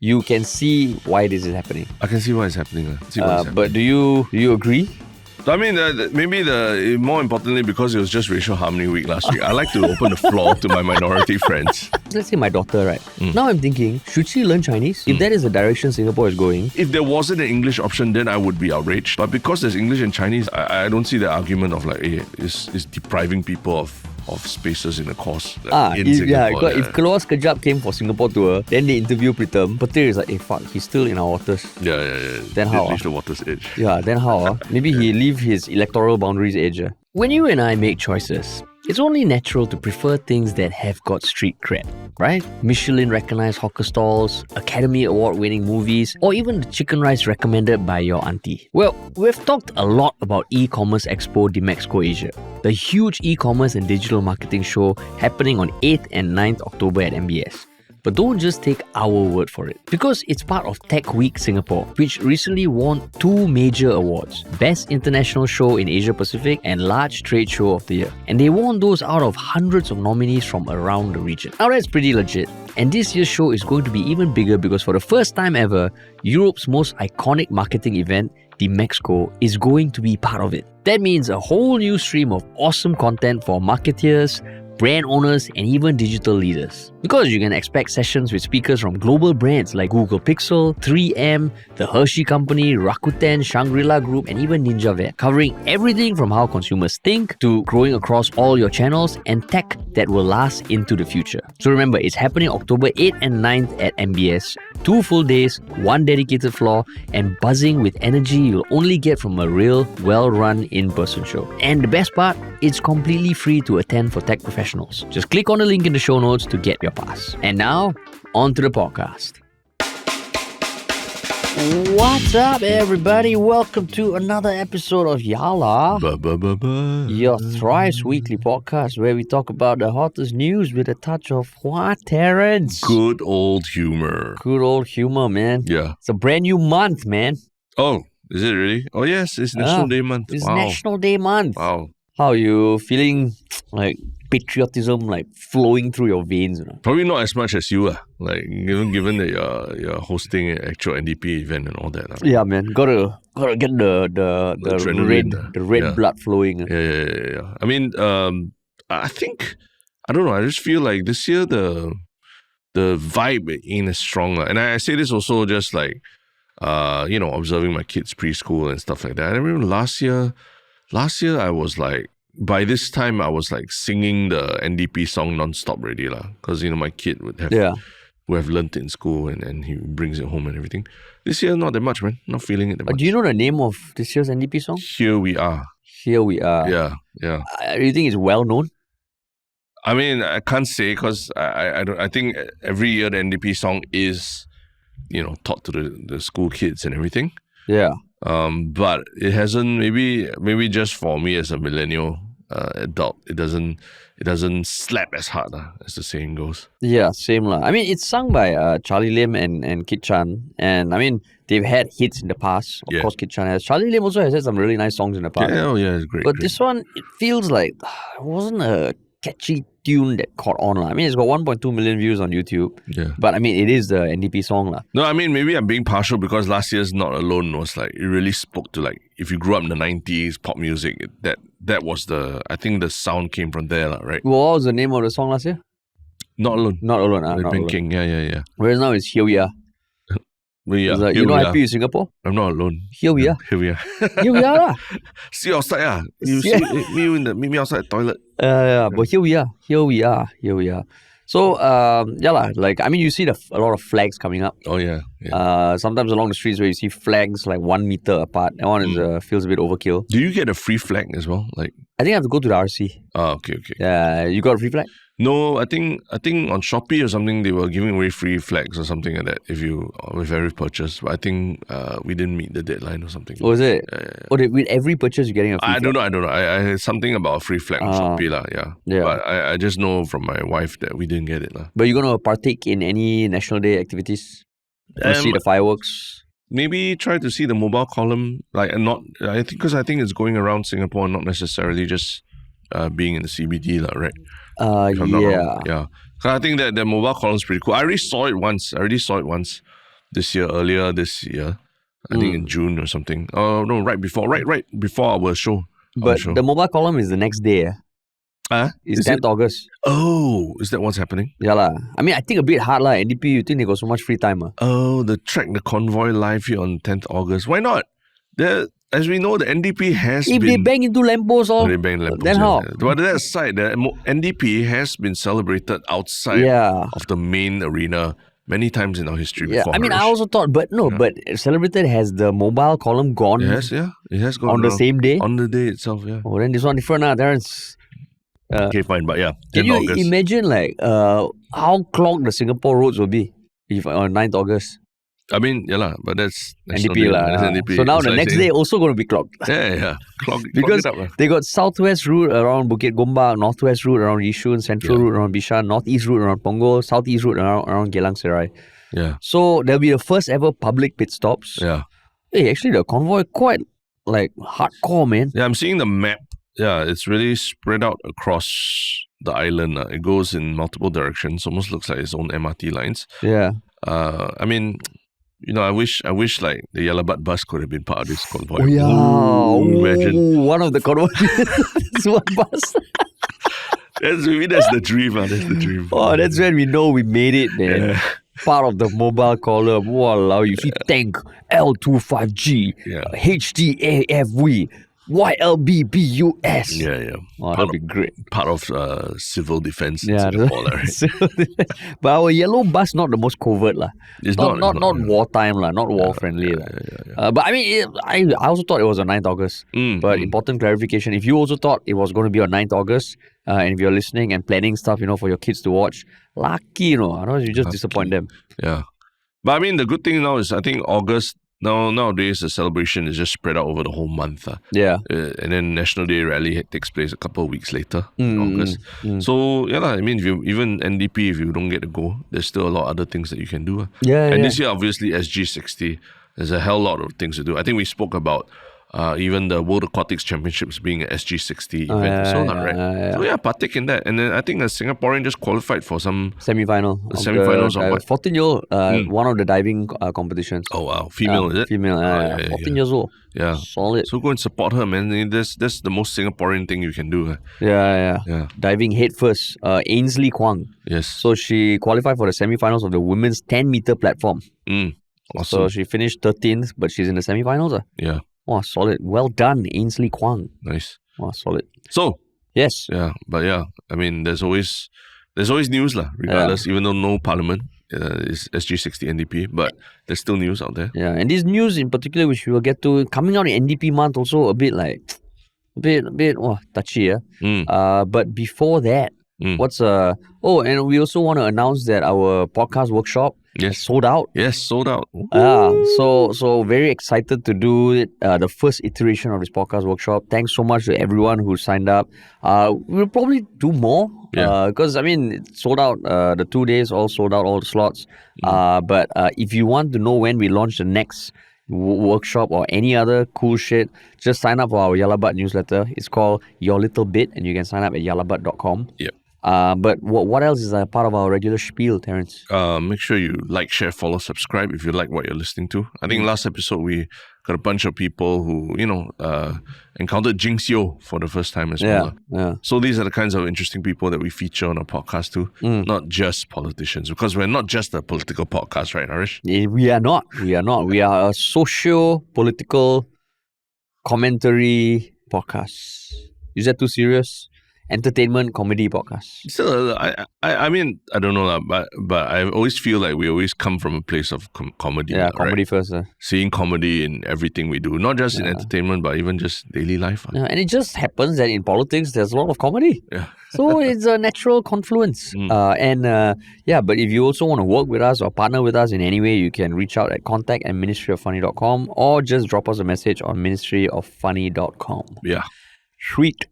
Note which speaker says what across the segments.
Speaker 1: you can see why this is happening.
Speaker 2: I can see why it's happening.
Speaker 1: But do you agree?
Speaker 2: I mean, more importantly, because it was just Racial Harmony Week last week, I like to open the floor to my minority friends.
Speaker 1: Let's say my daughter, right? Now I'm thinking, should she learn Chinese? If that is the direction Singapore is going.
Speaker 2: If there wasn't an English option, then I would be outraged. But because there's English and Chinese, I don't see the argument of like, hey, it's depriving people of spaces in the course in Singapore.
Speaker 1: If Keluar Sekejap came for Singapore tour, then they interview Pritam, Petir is like, hey fuck, he's still in our waters.
Speaker 2: Yeah.
Speaker 1: Then how?
Speaker 2: Leave the water's edge.
Speaker 1: Yeah, then how? Maybe he leave his electoral boundaries edge. When you and I make choices, it's only natural to prefer things that have got street cred, right? Michelin-recognized hawker stalls, Academy Award-winning movies, or even the chicken rice recommended by your auntie. Well, we've talked a lot about eCommerce Expo DMEXCO Asia, the huge e-commerce and digital marketing show happening on 8th and 9th October at MBS. But don't just take our word for it, because it's part of Tech Week Singapore, which recently won 2 major awards, Best International Show in Asia Pacific and Large Trade Show of the Year. And they won those out of hundreds of nominees from around the region. Now that's pretty legit. And this year's show is going to be even bigger because for the first time ever, Europe's most iconic marketing event, DMEXCO, is going to be part of it. That means a whole new stream of awesome content for marketeers, brand owners, and even digital leaders. Because you can expect sessions with speakers from global brands like Google Pixel, 3M, the Hershey Company, Rakuten, Shangri-La Group, and even Ninja Vet, covering everything from how consumers think to growing across all your channels and tech that will last into the future. So remember, it's happening October 8th and 9th at MBS. 2 full days, 1 dedicated floor, and buzzing with energy you'll only get from a real, well-run in-person show. And the best part, it's completely free to attend for tech professionals. Just click on the link in the show notes to get your pass. And now, on to the podcast. What's up, everybody? Welcome to another episode of Yala, your thrice weekly podcast where we talk about the hottest news with a touch of what, Terrence?
Speaker 2: Good old humor.
Speaker 1: Good old humor, man.
Speaker 2: Yeah.
Speaker 1: It's a brand new month, man.
Speaker 2: Oh, is it really? Oh, yes, it's National Day month.
Speaker 1: It's
Speaker 2: Wow.
Speaker 1: National Day month.
Speaker 2: Wow.
Speaker 1: How are you feeling? Like patriotism like flowing through your veins, you know?
Speaker 2: Probably not as much as you are. Like, given that you're hosting an actual NDP event and all that.
Speaker 1: Yeah, man. Gotta get the red blood flowing.
Speaker 2: Yeah. I mean, I think, I don't know, I just feel like this year the vibe ain't as strong. And I say this also just like, observing my kids' preschool and stuff like that. I remember last year I was like, by this time I was like singing the NDP song non-stop already lah. Because, my kid would have learnt it in school and he brings it home and everything. This year, not that much, man. Not feeling it that much.
Speaker 1: Do you know the name of this year's NDP song?
Speaker 2: Here We Are.
Speaker 1: Here We Are.
Speaker 2: Yeah.
Speaker 1: Do you think it's well known?
Speaker 2: I mean, I can't say because I think every year the NDP song is, taught to the school kids and everything.
Speaker 1: Yeah.
Speaker 2: But it hasn't, maybe just for me as a millennial adult, it doesn't slap as hard as the saying goes.
Speaker 1: Yeah, same lah. I mean, it's sung by Charlie Lim and Kit Chan, and I mean they've had hits in the past. Of course, Kit Chan has. Charlie Lim also has had some really nice songs in the past.
Speaker 2: Yeah, it's great.
Speaker 1: But this one, it feels like it wasn't a catchy tune that caught on lah. I mean, it's got 1.2 million views on YouTube.
Speaker 2: Yeah.
Speaker 1: But I mean, it is the NDP song lah.
Speaker 2: No, I mean, maybe I'm being partial because last year's Not Alone was like, it really spoke to like, if you grew up in the 90s, pop music, that was I think the sound came from there, right?
Speaker 1: What was the name of the song last year?
Speaker 2: Not Alone.
Speaker 1: Not Alone.
Speaker 2: Not
Speaker 1: Alone.
Speaker 2: King. Yeah.
Speaker 1: Whereas now it's Here We Are.
Speaker 2: Like,
Speaker 1: happy with Singapore?
Speaker 2: I'm not alone.
Speaker 1: Here we are.
Speaker 2: Here we are.
Speaker 1: Here we are lah.
Speaker 2: See you outside You see meet me outside the toilet.
Speaker 1: But here we are. So, like, I mean, you see a lot of flags coming up.
Speaker 2: Oh, yeah.
Speaker 1: Sometimes along the streets where you see flags like 1 meter apart. That one feels a bit overkill.
Speaker 2: Do you get a free flag as well? Like,
Speaker 1: I think I have to go to the RC.
Speaker 2: Oh, okay.
Speaker 1: Yeah, you got a free flag?
Speaker 2: No, I think on Shopee or something they were giving away free flags or something like that with every purchase. But I think we didn't meet the deadline or something.
Speaker 1: Oh, is it?
Speaker 2: Yeah.
Speaker 1: With every purchase you're getting a free flag?
Speaker 2: I don't know. I heard something about a free flag on Shopee lah. Yeah. But I just know from my wife that we didn't get it lah.
Speaker 1: But you're gonna partake in any National Day activities? See the fireworks?
Speaker 2: Maybe try to see the mobile column, because I think it's going around Singapore, not necessarily just being in the CBD lah, right?
Speaker 1: Yeah.
Speaker 2: So I think that the mobile column is pretty cool. I already saw it once. earlier this year. I think in June or something. Oh no, right before our show.
Speaker 1: But the mobile column is the next day. It's 10th August.
Speaker 2: Oh, is that what's happening?
Speaker 1: Yeah lah. I mean, I think a bit hard lah. NDP, you think they got so much free time?
Speaker 2: Oh, the convoy live here on 10th August. Why not? As we know, the NDP has
Speaker 1: if
Speaker 2: been...
Speaker 1: they bang into lampposts, then how?
Speaker 2: But that aside, the NDP has been celebrated outside of the main arena many times in our history before.
Speaker 1: I mean, I also thought, but celebrated has the mobile column gone.
Speaker 2: Yes, it has gone
Speaker 1: on the same day.
Speaker 2: On the day itself, yeah.
Speaker 1: Oh, then this one different, Terence.
Speaker 2: Okay, fine, but yeah.
Speaker 1: Can you imagine how clogged the Singapore roads will be if on 9th August?
Speaker 2: I mean, but that's
Speaker 1: NDP lah.
Speaker 2: That's NDP.
Speaker 1: So now the next day also going to be clogged.
Speaker 2: Because
Speaker 1: they got southwest route around Bukit Gombak, northwest route around Yishun, central route around Bishan, northeast route around Punggol, southeast route around Geylang Serai.
Speaker 2: Yeah.
Speaker 1: So there'll be the first ever public pit stops.
Speaker 2: Yeah.
Speaker 1: Hey, actually the convoy quite hardcore, man.
Speaker 2: Yeah, I'm seeing the map. Yeah, it's really spread out across the island. It goes in multiple directions. Almost looks like its own MRT lines.
Speaker 1: Yeah.
Speaker 2: I mean, I wish like the Yellowbutt bus could have been part of this convoy.
Speaker 1: Oh yeah.
Speaker 2: Imagine.
Speaker 1: One of the convoy. This one bus.
Speaker 2: That's the dream. That's the dream.
Speaker 1: Oh, that's when we know we made it, man. Yeah. Part of the mobile column. Walao, you see tank L25G, HDAFV. YLBBUS.
Speaker 2: Yeah.
Speaker 1: Oh, that'd be great.
Speaker 2: Part of civil defense in Singapore, right?
Speaker 1: But our yellow bus not the most covert lah.
Speaker 2: It's
Speaker 1: not wartime lah, not war friendly lah. But I mean, I also thought it was on 9th August. But important clarification: if you also thought it was going to be on 9th August, and if you're listening and planning stuff, for your kids to watch, lucky, otherwise you just disappoint them.
Speaker 2: Yeah. But I mean, the good thing now is I think August. Nowadays, the celebration is just spread out over the whole month.
Speaker 1: Yeah.
Speaker 2: And then National Day rally takes place a couple of weeks later in August. So, I mean, even NDP, if you don't get to go, there's still a lot of other things that you can do. And this year, obviously, SG60, there's a hell lot of things to do. I think we spoke about even the World Aquatics Championships being an SG60 event. So, partake in that. And then I think a Singaporean just qualified for some...
Speaker 1: Semi-finals of what? 14-year-old, one of the diving competitions.
Speaker 2: Oh, wow. Female, is it?
Speaker 1: Female, 14 years old.
Speaker 2: Yeah.
Speaker 1: Solid.
Speaker 2: So go and support her, man. That's the most Singaporean thing you can do.
Speaker 1: Yeah. Diving head first. Ainsley Kwang.
Speaker 2: Yes.
Speaker 1: So she qualified for the semi-finals of the women's 10-meter platform.
Speaker 2: Awesome.
Speaker 1: So she finished 13th, but she's in the semi-finals.
Speaker 2: Yeah.
Speaker 1: Wow, solid. Well done, Ainsley Kwang.
Speaker 2: Nice.
Speaker 1: Wow, solid.
Speaker 2: So,
Speaker 1: yes.
Speaker 2: Yeah, but I mean, there's always news lah, regardless, even though no parliament is SG60 NDP, but there's still news out there.
Speaker 1: Yeah, and this news in particular, which we will get to, coming out in NDP month also a bit touchy, but before that, and we also want to announce that our podcast workshop sold out.
Speaker 2: Yes, sold out.
Speaker 1: So very excited to do it, the first iteration of this podcast workshop. Thanks so much to everyone who signed up. We'll probably do more because I mean it sold out. The 2 days all sold out, all the slots. But if you want to know when we launch the next workshop or any other cool shit, just sign up for our Yellowbutt newsletter. It's called Your Little Bit, and you can sign up at yellowbutt.com.
Speaker 2: Yep.
Speaker 1: But what else is a part of our regular spiel, Terence?
Speaker 2: Make sure you like, share, follow, subscribe if you like what you're listening to. I think last episode we got a bunch of people who, encountered Jinx Yo for the first time as well.
Speaker 1: Yeah.
Speaker 2: So these are the kinds of interesting people that we feature on our podcast too, not just politicians, because we're not just a political podcast, right, Harish?
Speaker 1: We are not. We are a socio-political commentary podcast. Is that too serious? Entertainment comedy podcast.
Speaker 2: So I mean I don't know but I always feel like we always come from a place of comedy.
Speaker 1: Yeah, comedy first.
Speaker 2: Seeing comedy in everything we do, not just in entertainment, but even just daily life.
Speaker 1: Yeah, and it just happens that in politics there's a lot of comedy.
Speaker 2: Yeah.
Speaker 1: So it's a natural confluence. But if you also want to work with us or partner with us in any way, you can reach out at contact@ministryoffunny.com or just drop us a message on ministryoffunny.com.
Speaker 2: Yeah.
Speaker 1: Sweet.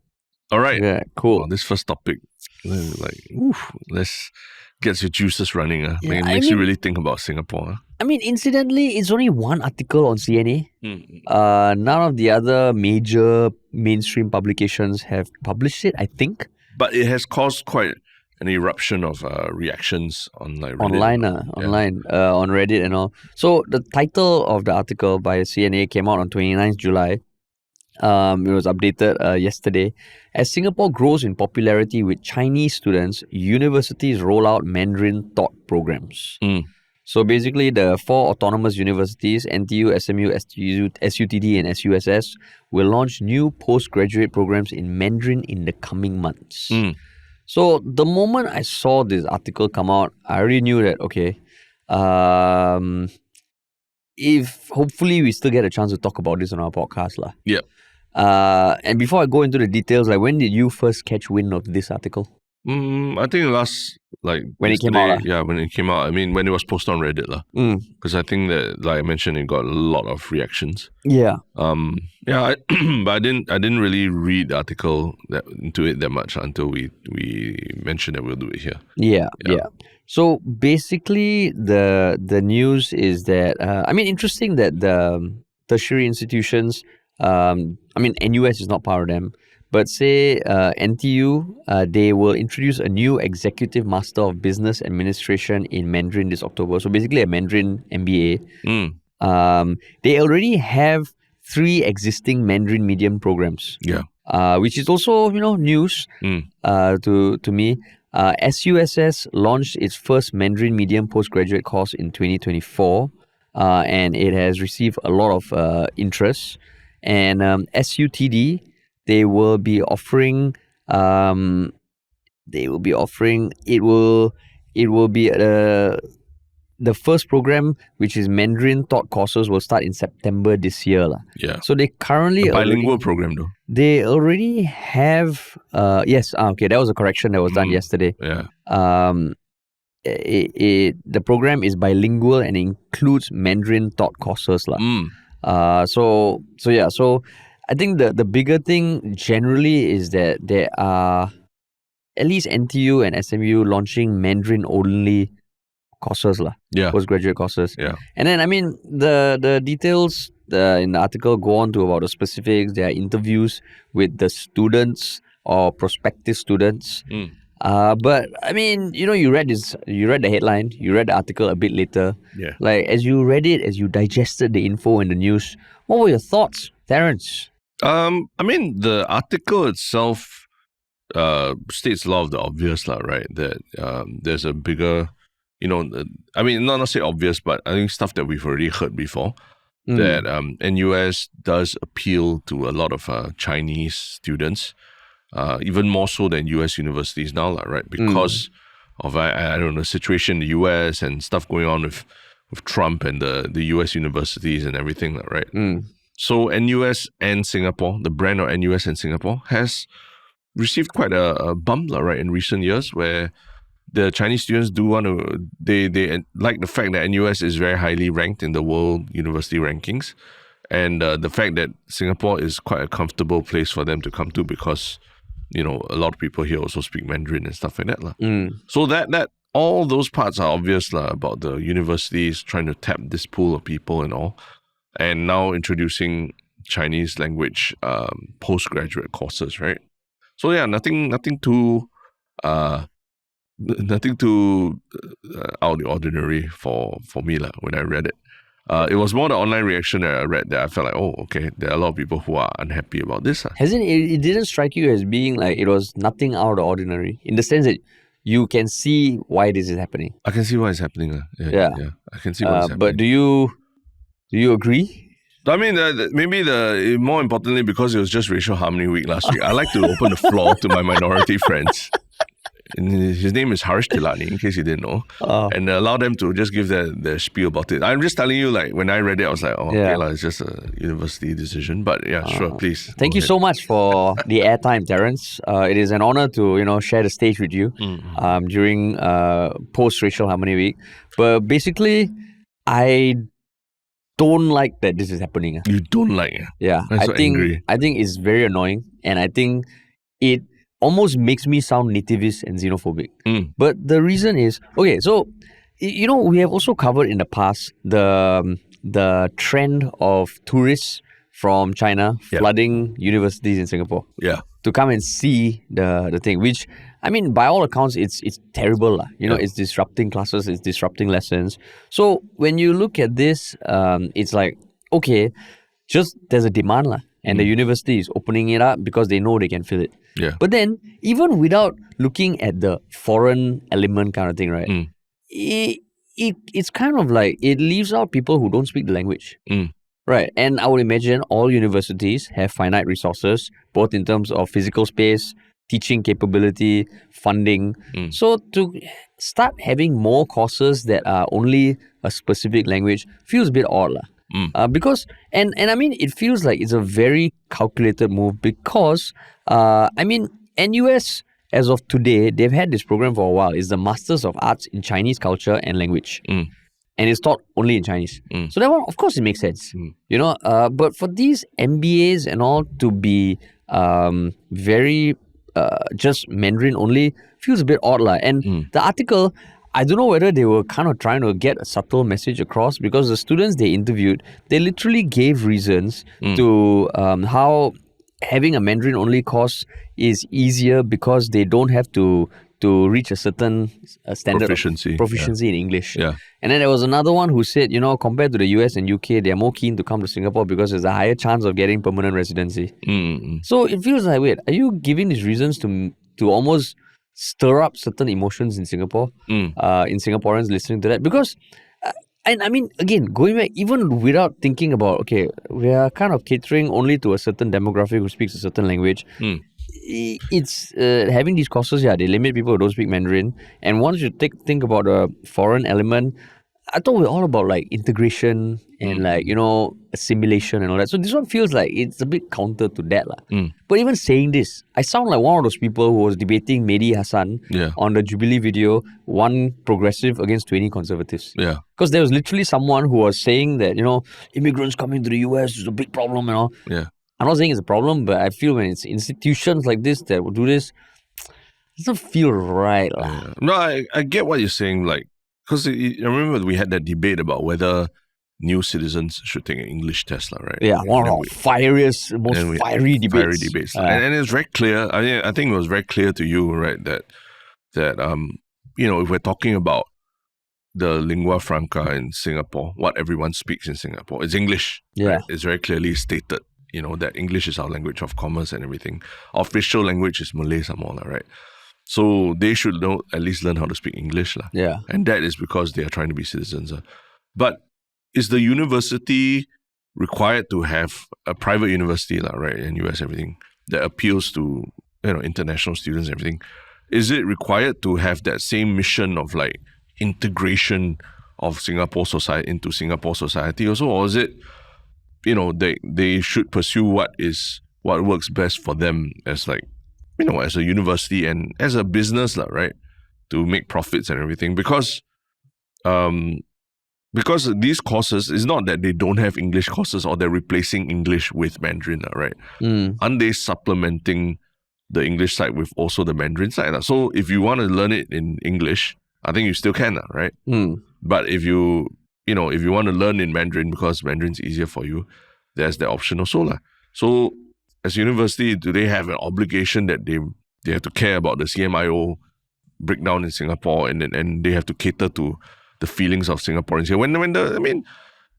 Speaker 2: All right.
Speaker 1: Yeah, cool.
Speaker 2: This first topic, let's get your juices running. It makes you really think about Singapore.
Speaker 1: I mean, incidentally, it's only one article on CNA. None of the other major mainstream publications have published it, I think.
Speaker 2: But it has caused quite an eruption of reactions on like Reddit.
Speaker 1: Online on Reddit and all. So the title of the article by CNA came out on 29th July. It was updated yesterday. As Singapore grows in popularity with Chinese students, universities roll out Mandarin-Taught programs. So basically, the 4 autonomous universities, NTU, SMU, SUTD, and SUSS, will launch new postgraduate programs in Mandarin in the coming months. So the moment I saw this article come out, I already knew that, okay, if hopefully we still get a chance to talk about this on our podcast.
Speaker 2: Yeah.
Speaker 1: And before I go into the details, like when did you first catch wind of this article?
Speaker 2: I think
Speaker 1: when it came out.
Speaker 2: Yeah, when it came out. I mean, when it was posted on Reddit, because I think that, like I mentioned, it got a lot of reactions.
Speaker 1: Yeah.
Speaker 2: But I didn't really read the article into it that much until we mentioned that we'll do it here.
Speaker 1: Yeah. So basically, the news is that interesting that the tertiary institutions. NUS is not part of them. But say NTU, they will introduce a new Executive Master of Business Administration in Mandarin this October. So basically a Mandarin MBA. They already have 3 existing Mandarin medium programs.
Speaker 2: Yeah.
Speaker 1: Which is also, news to me. SUSS launched its first Mandarin medium postgraduate course in 2024. And it has received a lot of interest. And SUTD, they will be offering. It will be the first program, which is Mandarin-Taught courses, will start in September this year.
Speaker 2: Yeah.
Speaker 1: So they currently
Speaker 2: bilingual program though.
Speaker 1: They already have. Yes. Okay, that was a correction that was done yesterday.
Speaker 2: Yeah.
Speaker 1: The program is bilingual and includes Mandarin-Taught courses. So I think the bigger thing generally is that there are at least NTU and SMU launching Mandarin-only courses.
Speaker 2: Yeah.
Speaker 1: Postgraduate courses.
Speaker 2: Yeah.
Speaker 1: And then, the details in the article go on to about the specifics. There are interviews with the students or prospective students. But you read the headline, you read the article a bit later.
Speaker 2: Yeah.
Speaker 1: Like as you read it, as you digested the info and the news, what were your thoughts, Terence?
Speaker 2: The article itself states a lot of the obvious, right? That there's a bigger, not say obvious, but I think stuff that we've already heard before. That NUS does appeal to a lot of Chinese students. Even more so than US universities now, right? Because of the situation in the US and stuff going on with Trump and the US universities and everything, right? So NUS and Singapore, the brand of NUS and Singapore has received quite a bump, right, in recent years, where the Chinese students do want to, they like the fact that NUS is very highly ranked in the world university rankings, and the fact that Singapore is quite a comfortable place for them to come to because a lot of people here also speak Mandarin and stuff like that. So that all those parts are obvious about the universities trying to tap this pool of people and all, and now introducing Chinese language postgraduate courses, right? So yeah, nothing too out of the ordinary for me when I read it. It was more the online reaction that I read that I felt like, oh, okay, there are a lot of people who are unhappy about this.
Speaker 1: It didn't strike you as being like it was nothing out of the ordinary in the sense that you can see why this is happening?
Speaker 2: I can see why it's happening. Yeah. I can see why it's happening.
Speaker 1: But do you agree?
Speaker 2: I mean, maybe more importantly, because it was just Racial Harmony Week last week, I like to open the floor to my minority friends. And his name is Harish Tilani, in case you didn't know. And allow them to just give their spiel about it. I'm just telling you, like, when I read it, I was like, it's just a university decision. But sure, please.
Speaker 1: Thank you so much for the airtime, Terence. It is an honor to, share the stage with you during post-Racial Harmony Week. But basically, I don't like that this is happening.
Speaker 2: You don't like it?
Speaker 1: Yeah.
Speaker 2: Angry.
Speaker 1: I think it's very annoying. And I think it almost makes me sound nativist and xenophobic. But the reason is, okay, so, we have also covered in the past the trend of tourists from China flooding universities in Singapore.
Speaker 2: Yeah.
Speaker 1: To come and see the thing, which, I mean, by all accounts, it's terrible. You know, it's disrupting classes, it's disrupting lessons. So when you look at this, it's like, okay, just there's a demand and the university is opening it up because they know they can fill it.
Speaker 2: Yeah.
Speaker 1: But then, even without looking at the foreign element kind of thing, right? It's kind of like it leaves out people who don't speak the language. Right. And I would imagine all universities have finite resources, both in terms of physical space, teaching capability, funding. So to start having more courses that are only a specific language feels a bit odd. Because, and I mean, it feels like it's a very calculated move because, I mean, NUS, as of today, they've had this program for a while. It's the Masters of Arts in Chinese Culture and Language. And it's taught only in Chinese. So that one, of course, it makes sense. You know, but for these MBAs and all to be very just Mandarin only feels a bit odd. And the article, I don't know whether they were kind of trying to get a subtle message across because the students they interviewed, they literally gave reasons to how having a Mandarin only course is easier because they don't have to reach a certain standard proficiency in English. And then there was another one who said, you know, compared to the US and UK, they're more keen to come to Singapore because there's a higher chance of getting permanent residency. So it feels like, wait, are you giving these reasons to almost stir up certain emotions in Singapore, in Singaporeans listening to that? Because, and I mean, again, going back, even without thinking about, okay, we are kind of catering only to a certain demographic who speaks a certain language. It's having these courses, they limit people who don't speak Mandarin. And once you think about the foreign element, I thought we're all about like integration and like, you know, assimilation and all that. So this one feels like it's a bit counter to that. But even saying this, I sound like one of those people who was debating Mehdi Hassan on the Jubilee video, one progressive against 20 conservatives. Because there was literally someone who was saying that, you know, immigrants coming to the US is a big problem and all. I'm not saying it's a problem, but I feel when it's institutions like this that will do this, it doesn't feel right.
Speaker 2: No, I get what you're saying. Like, because I remember we had that debate about whether new citizens should take an English test, right?
Speaker 1: Yeah, one of the fiery debates.
Speaker 2: And it's very clear. I think it was very clear to you, right, that you know, if we're talking about the lingua franca in Singapore, what everyone speaks in Singapore, it's English. Right? It's very clearly stated. You know, that English is our language of commerce and everything. Our official language is Malay Samoa, right? So they should at least learn how to speak English. And that is because they are trying to be citizens. But is the university required to have a private university, right, in US, everything, that appeals to, you know, international students and everything? Is it required to have that same mission of like integration of Singapore society into Singapore society also? Or is it, you know, they should pursue what works best for them as like, you know, as a university and as a business, right, to make profits and everything. Because these courses, it's not that they don't have English courses or they're replacing English with Mandarin, right? Aren't they supplementing the English side with also the Mandarin side? So if you want to learn it in English, I think you still can, right? But if you want to learn in Mandarin because Mandarin's easier for you, there's the option also. So as a university, do they have an obligation that they have to care about the CMIO breakdown in Singapore and they have to cater to the feelings of Singaporeans here?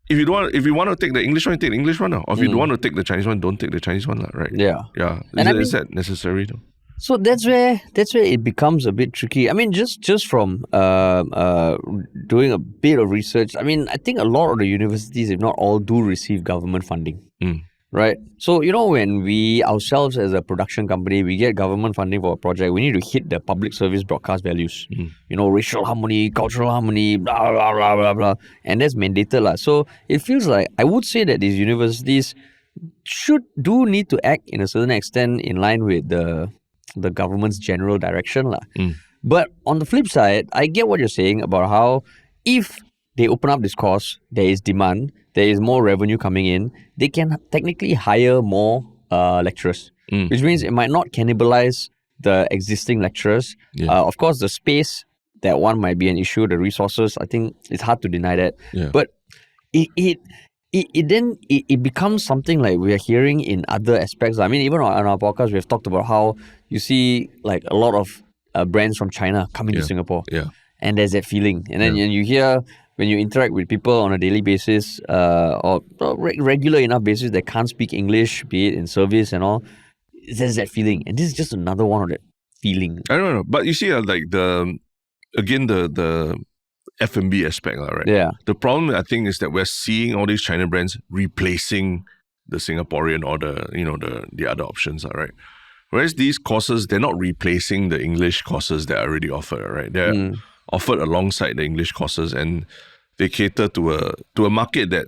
Speaker 2: If you want to take the English one, take the English one. Or if you don't want to take the Chinese one, don't take the Chinese one, right?
Speaker 1: Yeah.
Speaker 2: Is that necessary though?
Speaker 1: So that's where it becomes a bit tricky. I mean, just from doing a bit of research, I mean, I think a lot of the universities, if not all, do receive government funding. Right? So, you know, when we ourselves as a production company, we get government funding for a project, we need to hit the public service broadcast values. You know, racial harmony, cultural harmony, blah, blah, blah, blah, blah. And that's mandated. So it feels like, I would say that these universities do need to act in a certain extent in line with the government's general direction. But on the flip side, I get what you're saying about how if they open up this course, there is demand, there is more revenue coming in, they can technically hire more lecturers, which means it might not cannibalize the existing lecturers. Of course, the space, that one might be an issue, the resources, I think it's hard to deny that. But it becomes something like we are hearing in other aspects. I mean, even on our podcast, we have talked about how you see like a lot of brands from China coming to Singapore.
Speaker 2: Yeah.
Speaker 1: And there's that feeling. And then you hear, when you interact with people on a daily basis or regular enough basis that can't speak English, be it in service and all, there's that feeling. And this is just another one of that feeling.
Speaker 2: I don't know. But you see, like the F&B aspect, right?
Speaker 1: Yeah.
Speaker 2: The problem, I think, is that we're seeing all these China brands replacing the Singaporean or the other options, right? Whereas these courses, they're not replacing the English courses that are already offered, right? They're offered alongside the English courses, and they cater to a market that,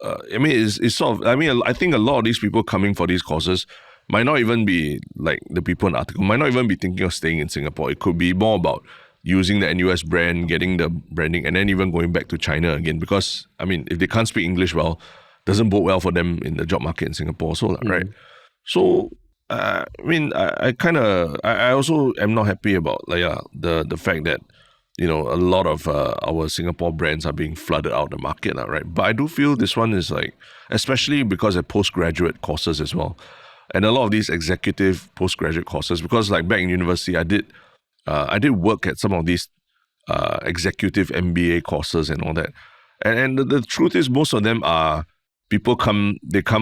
Speaker 2: it's sort of, I think a lot of these people coming for these courses might not even be like the people in the article, might not even be thinking of staying in Singapore. It could be more about using the NUS brand, getting the branding, and then even going back to China again. Because, if they can't speak English well, doesn't bode well for them in the job market in Singapore. So, right? So, I also am not happy about the fact that, a lot of our Singapore brands are being flooded out the market, right? But I do feel this one is like, especially because of postgraduate courses as well. And a lot of these executive postgraduate courses, because like back in university, I did work at some of these executive MBA courses and all that. And the truth is, most of them are people come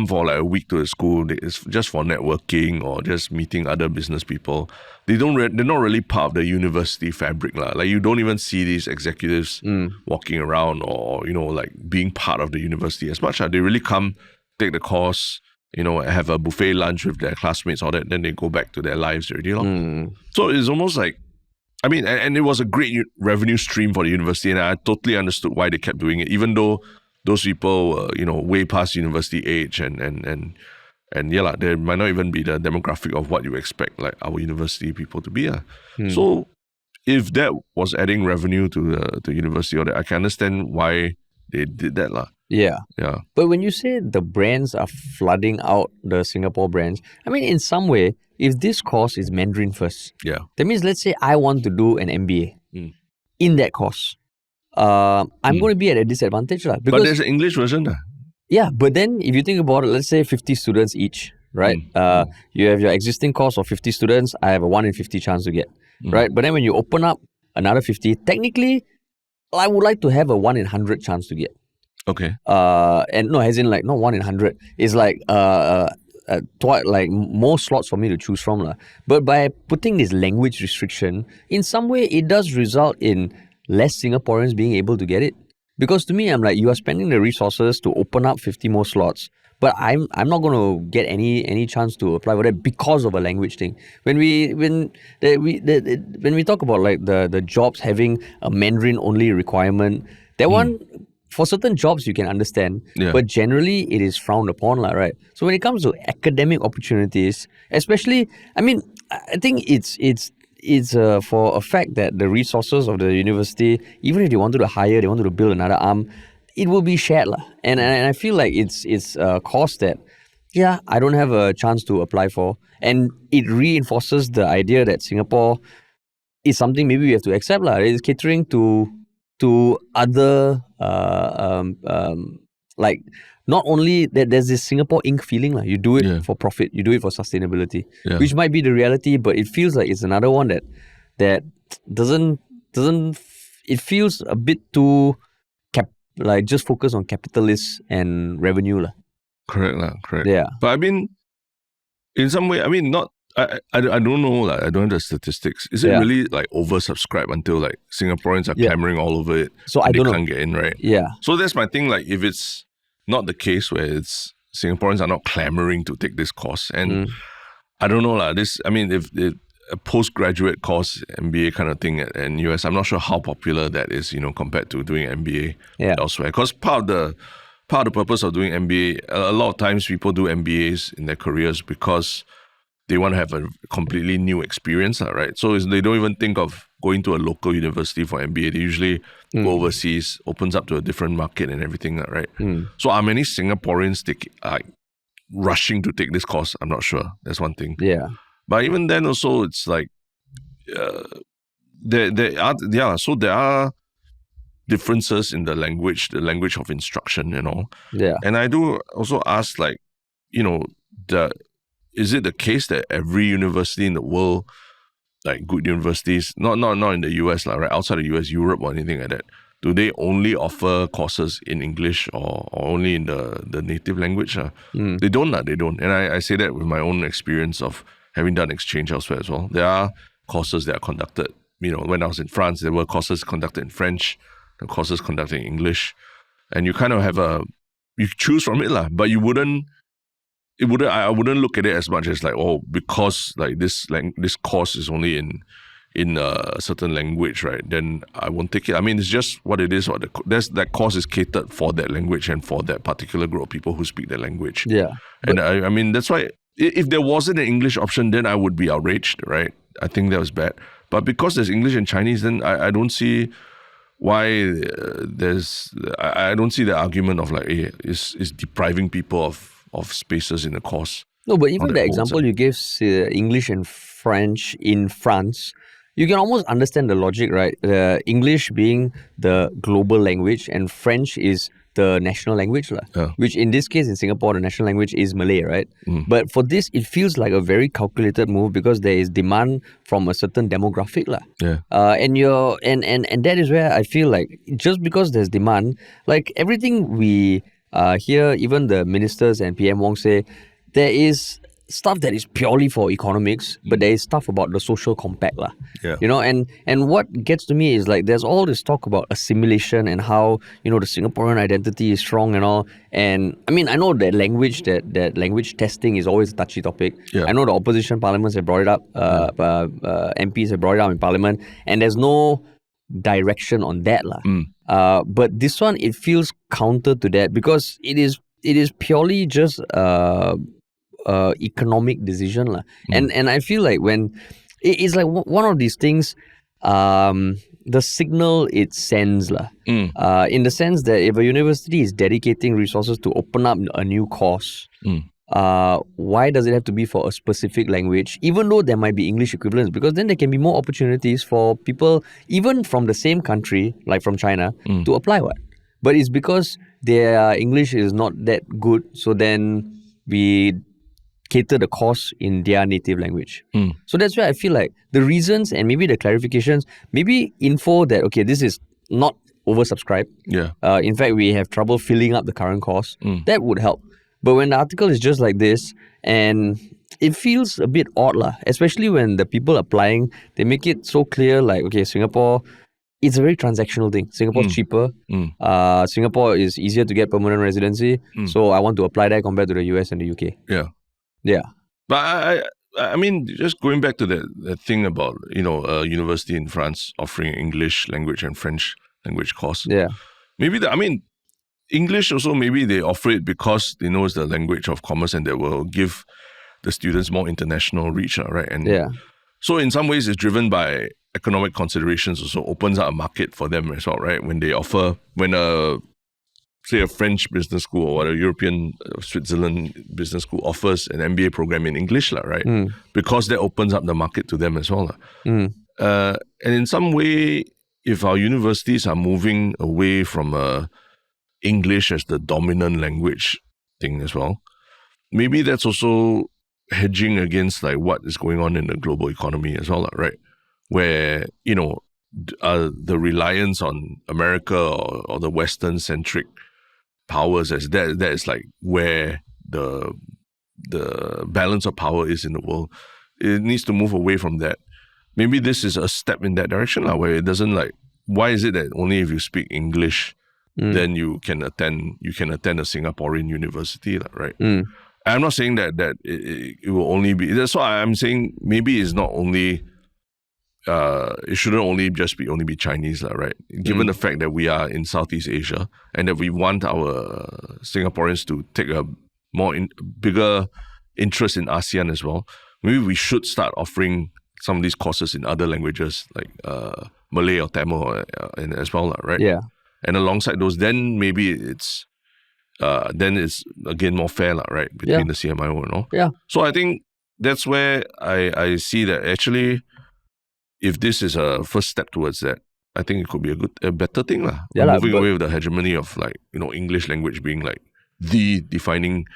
Speaker 2: for like a week to the school. It's just for networking or just meeting other business people. They're not really part of the university fabric. Like you don't even see these executives walking around or, like being part of the university as much. They really come, take the course, have a buffet lunch with their classmates, all that, then they go back to their lives already. So it's almost like, and it was a great revenue stream for the university, and I totally understood why they kept doing it, even though those people were, way past university age, and they might not even be the demographic of what you expect like our university people to be. So if that was adding revenue to the university, or that, I can understand why they did that.
Speaker 1: Yeah.
Speaker 2: Yeah.
Speaker 1: But when you say the brands are flooding out the Singapore brands, in some way, if this course is Mandarin first, that means, let's say I want to do an MBA in that course. I'm going to be at a disadvantage. Because,
Speaker 2: but there's an English version.
Speaker 1: Yeah, but then if you think about it, let's say 50 students each, right? You have your existing course of 50 students, I have a 1 in 50 chance to get, right? But then when you open up another 50, technically, I would like to have a 1 in 100 chance to get.
Speaker 2: Okay.
Speaker 1: And no, as in like not 1 in 100. It's like like more slots for me to choose from. But by putting this language restriction, in some way it does result in less Singaporeans being able to get it. Because to me, I'm like, you are spending the resources to open up 50 more slots, but I'm not going to get any chance to apply for that because of a language thing. When we talk about like the jobs having a Mandarin only requirement, that one, for certain jobs you can understand, but generally it is frowned upon, right? So when it comes to academic opportunities, especially, I think it's for a fact that the resources of the university, even if they wanted to build another arm, it will be shared. And I feel like it's a cost that, I don't have a chance to apply for. And it reinforces the idea that Singapore is something maybe we have to accept. It's catering to other, like, not only that there's this Singapore Inc. feeling, you do it for profit, you do it for sustainability, which might be the reality, but it feels like it's another one that doesn't, it feels a bit too, just focus on capitalist and revenue.
Speaker 2: Correct.
Speaker 1: Yeah.
Speaker 2: But in some way, not, I don't know, I don't have the statistics. Is it really like oversubscribed until like Singaporeans are clamoring all over it?
Speaker 1: So I don't know.
Speaker 2: They can't get in, right?
Speaker 1: Yeah.
Speaker 2: So that's my thing. Like if it's not the case where it's Singaporeans are not clamoring to take this course, and I don't know if a postgraduate course MBA kind of thing at US, I'm not sure how popular that is, compared to doing MBA elsewhere. Because part of the purpose of doing MBA, a lot of times people do MBAs in their careers because they want to have a completely new experience, right? So they don't even think of going to a local university for MBA. They usually go overseas, opens up to a different market and everything, right? So are many Singaporeans rushing to take this course? I'm not sure. That's one thing.
Speaker 1: Yeah.
Speaker 2: But even then also, it's like, there are differences in the language of instruction,
Speaker 1: Yeah.
Speaker 2: And I do also ask, is it the case that every university in the world like good universities, not in the US, like, right, outside the US, Europe or anything like that, do they only offer courses in English or only in the native language? They don't. They don't. And I say that with my own experience of having done exchange elsewhere as well. There are courses that are conducted, when I was in France, there were courses conducted in French, and courses conducted in English. And you kind of you choose from it, but I wouldn't look at it as much as like, oh, because like this course is only in a certain language, right? Then I won't take it. I mean, it's just what it is. That course is catered for that language and for that particular group of people who speak that language.
Speaker 1: Yeah.
Speaker 2: And I mean, that's why if there wasn't an English option, then I would be outraged, right? I think that was bad. But because there's English and Chinese, then I don't see why I don't see the argument of like, hey, is depriving people of spaces in the course.
Speaker 1: No, but even the example you gave, English and French in France, you can almost understand the logic, right? English being the global language and French is the national language, which in this case in Singapore, the national language is Malay, right? But for this, it feels like a very calculated move because there is demand from a certain demographic. And that is where I feel like just because there's demand, like everything we hear, even the ministers and PM Wong say, there is stuff that is purely for economics, but there is stuff about the social compact. And what gets to me is like there's all this talk about assimilation and how, the Singaporean identity is strong and all. And I mean, I know that language testing is always a touchy topic. I know the opposition parliaments have brought it up, MPs have brought it up in parliament, and there's no direction on that. But this one, it feels counter to that because it is purely just economic decision. And I feel like when it's like one of these things, the signal it sends in the sense that if a university is dedicating resources to open up a new course, why does it have to be for a specific language, even though there might be English equivalents? Because then there can be more opportunities for people even from the same country, like from China, to apply. But it's because their English is not that good, so then we cater the course in their native language. So that's why I feel like the reasons and maybe the clarifications, maybe info that, okay, this is not oversubscribed. In fact, we have trouble filling up the current course. That would help. But when the article is just like this, and it feels a bit odd, especially when the people applying, they make it so clear, like, okay, Singapore, it's a very transactional thing. Singapore's cheaper. Singapore is easier to get permanent residency. So I want to apply that compared to the US and the UK. Yeah.
Speaker 2: But I mean, just going back to that thing about, a university in France offering English language and French language course. Maybe English also, maybe they offer it because they know it's the language of commerce and that will give the students more international reach, right? And so in some ways it's driven by economic considerations, also opens up a market for them as well, right? When they offer, say a French business school or a European Switzerland business school offers an MBA program in English, right? Because that opens up the market to them as well. And in some way, if our universities are moving away from English as the dominant language thing as well, maybe that's also hedging against like what is going on in the global economy as well, right? Where, the reliance on America or the Western-centric powers as that is like where the balance of power is in the world. It needs to move away from that. Maybe this is a step in that direction, where it doesn't like, why is it that only if you speak English then you can attend a Singaporean university, right? I'm not saying that it will only be, that's why I'm saying maybe it's not only it shouldn't only be Chinese, right? Given the fact that we are in Southeast Asia and that we want our Singaporeans to take a bigger interest in ASEAN as well, maybe we should start offering some of these courses in other languages like Malay or Tamil as well, right? And alongside those, then maybe it's again more fair, right? Between the CMIO and all. So I think that's where I see that actually, if this is a first step towards that, I think it could be a better thing, moving away with the hegemony of like, English language being like the defining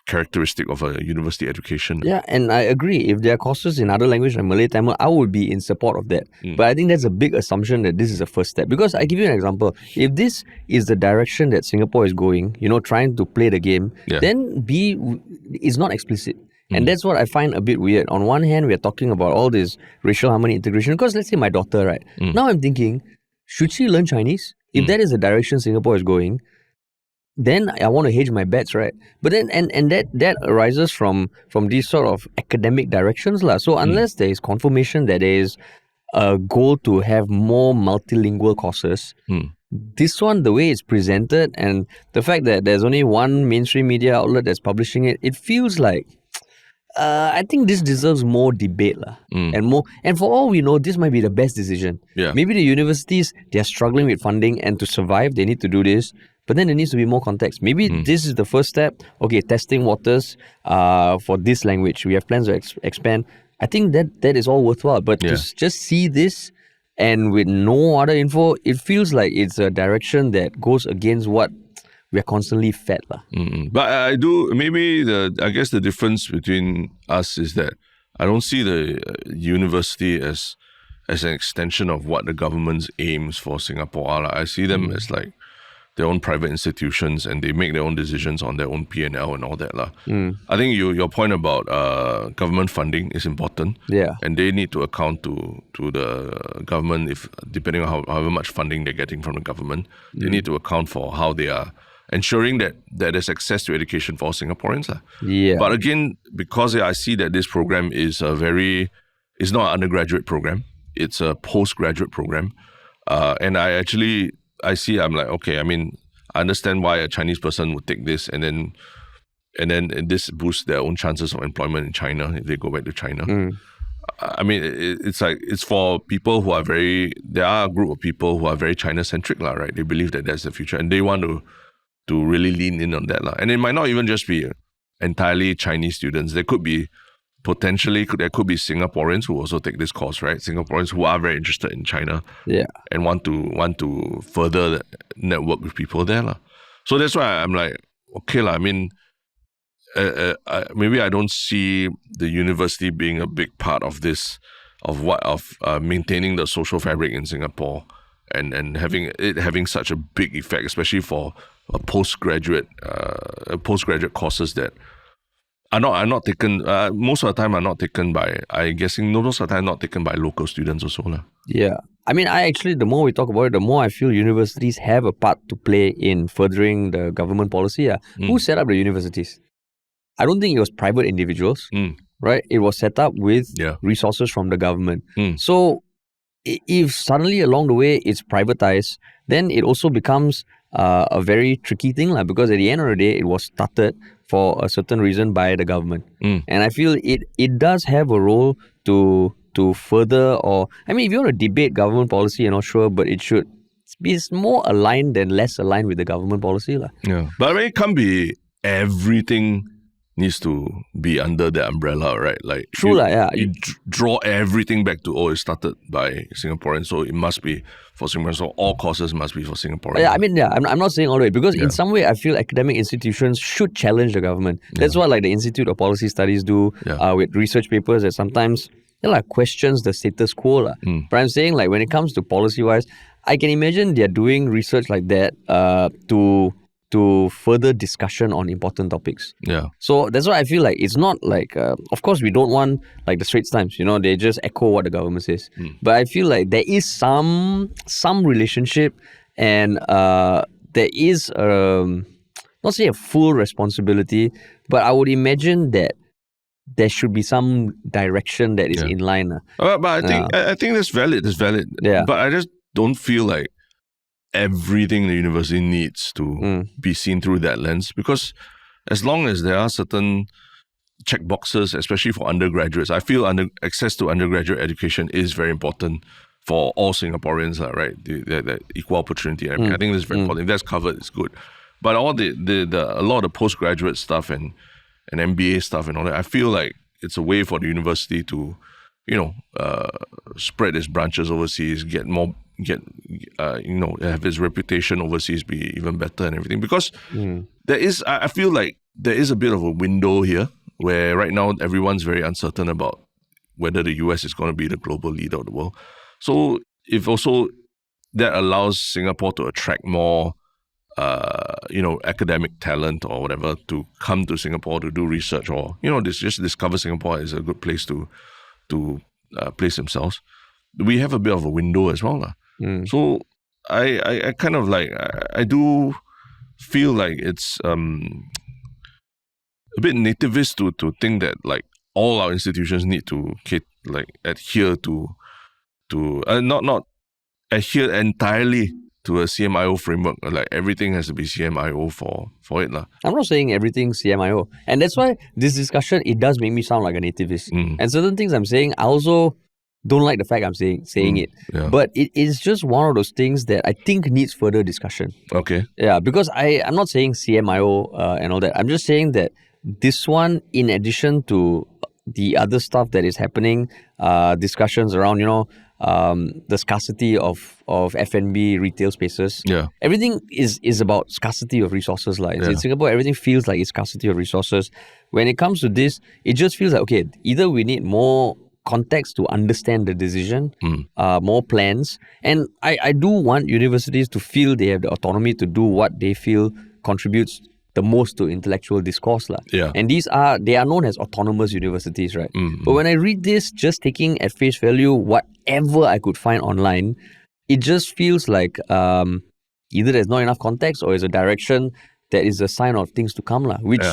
Speaker 2: characteristic of a university education.
Speaker 1: Yeah, and I agree. If there are courses in other language like Malay, Tamil, I would be in support of that. But I think that's a big assumption that this is a first step. Because I give you an example. If this is the direction that Singapore is going, trying to play the game, then B is not explicit. And that's what I find a bit weird. On one hand, we're talking about all this racial harmony integration. Because let's say my daughter, right? Now I'm thinking, should she learn Chinese? If that is the direction Singapore is going, then I want to hedge my bets, right? But then and that arises from these sort of academic directions, lah. So unless there is confirmation that there is a goal to have more multilingual courses, this one, the way it's presented and the fact that there's only one mainstream media outlet that's publishing it, it feels like I think this deserves more debate, lah. And for all we know, this might be the best decision.
Speaker 2: Yeah.
Speaker 1: Maybe the universities, they're struggling with funding, and to survive, they need to do this. But then there needs to be more context. Maybe this is the first step. Okay, testing waters for this language. We have plans to expand. I think that is all worthwhile. But to just see this and with no other info, it feels like it's a direction that goes against what we're constantly fed.
Speaker 2: But I guess the difference between us is that I don't see the university as an extension of what the government's aims for Singapore are. I see them as like their own private institutions, and they make their own decisions on their own P&L and all that. I think your point about government funding is important.
Speaker 1: Yeah.
Speaker 2: And they need to account to the government, if depending on however much funding they're getting from the government, they need to account for how they are ensuring that there's access to education for Singaporeans.
Speaker 1: Yeah.
Speaker 2: But again, because I see that this program is it's not an undergraduate program, it's a postgraduate program. And I'm like, okay, I mean, I understand why a Chinese person would take this, and then this boosts their own chances of employment in China if they go back to China. I mean, it's for people who are there are a group of people who are very China-centric, right? They believe that that's the future, and they want to really lean in on that. And it might not even just be entirely Chinese students. There could be Singaporeans who also take this course, right? Singaporeans who are very interested in China, and want to further network with people there, So that's why I'm like, okay, I mean, maybe I don't see the university being a big part of this, of maintaining the social fabric in Singapore, and having such a big effect, especially for postgraduate courses that are not taken. Most of the time are not taken by. I'm guessing most of the time not taken by local students also.
Speaker 1: Yeah. I mean, the more we talk about it, the more I feel universities have a part to play in furthering the government policy. Who set up the universities? I don't think it was private individuals, right? It was set up with resources from the government. So if suddenly along the way it's privatized, then it also becomes a very tricky thing, because at the end of the day, it was started for a certain reason by the government. And I feel it does have a role to further, or I mean, if you want to debate government policy, you're not sure, but it should be more aligned than less aligned with the government policy.
Speaker 2: Yeah. But I mean, it can't be everything needs to be under the umbrella, right? Like
Speaker 1: true,
Speaker 2: you draw everything back to, it started by Singaporeans, so it must be for Singaporeans. So all courses must be for Singaporeans.
Speaker 1: Yeah, I mean, I'm not saying all the way, because in some way I feel academic institutions should challenge the government. That's what like the Institute of Policy Studies do with research papers that sometimes questions the status quo. But I'm saying, like, when it comes to policy-wise, I can imagine they're doing research like that to further discussion on important topics. Yeah. So that's why I feel like it's not like, of course, we don't want like the Straits Times, they just echo what the government says. But I feel like there is some relationship, and there is, not say a full responsibility, but I would imagine that there should be some direction that is in line.
Speaker 2: But I think that's valid. It's valid. Yeah. But I just don't feel like everything the university needs to be seen through that lens, because as long as there are certain checkboxes, especially for undergraduates, I feel access to undergraduate education is very important for all Singaporeans, right? The equal opportunity. I think that's very important. If that's covered, it's good. But all a lot of the postgraduate stuff and MBA stuff and all that, I feel like it's a way for the university to, spread its branches overseas, have its reputation overseas be even better and everything. Because there is, I feel like there is a bit of a window here where right now everyone's very uncertain about whether the US is going to be the global leader of the world. So if also that allows Singapore to attract more, academic talent or whatever to come to Singapore to do research or, just discover Singapore as a good place to place themselves. We have a bit of a window as well. So I kind of like, I do feel like it's a bit nativist to think that like all our institutions need to adhere to not adhere entirely to a CMIO framework. Like everything has to be CMIO for it.
Speaker 1: I'm not saying everything's CMIO. And that's why this discussion, it does make me sound like a nativist. And certain things I'm saying, I also don't like the fact I'm saying it.
Speaker 2: Yeah.
Speaker 1: But it is just one of those things that I think needs further discussion.
Speaker 2: Okay.
Speaker 1: Yeah, because I'm not saying CMIO and all that. I'm just saying that this one, in addition to the other stuff that is happening, discussions around, the scarcity of F&B retail spaces.
Speaker 2: Yeah.
Speaker 1: Everything is about scarcity of resources. In Singapore, everything feels like it's scarcity of resources. When it comes to this, it just feels like, okay, either we need more context to understand the decision, more plans. And I do want universities to feel they have the autonomy to do what they feel contributes the most to intellectual discourse.
Speaker 2: Yeah.
Speaker 1: And they are known as autonomous universities, right? But when I read this, just taking at face value whatever I could find online, it just feels like either there's not enough context or it's a direction that is a sign of things to come, which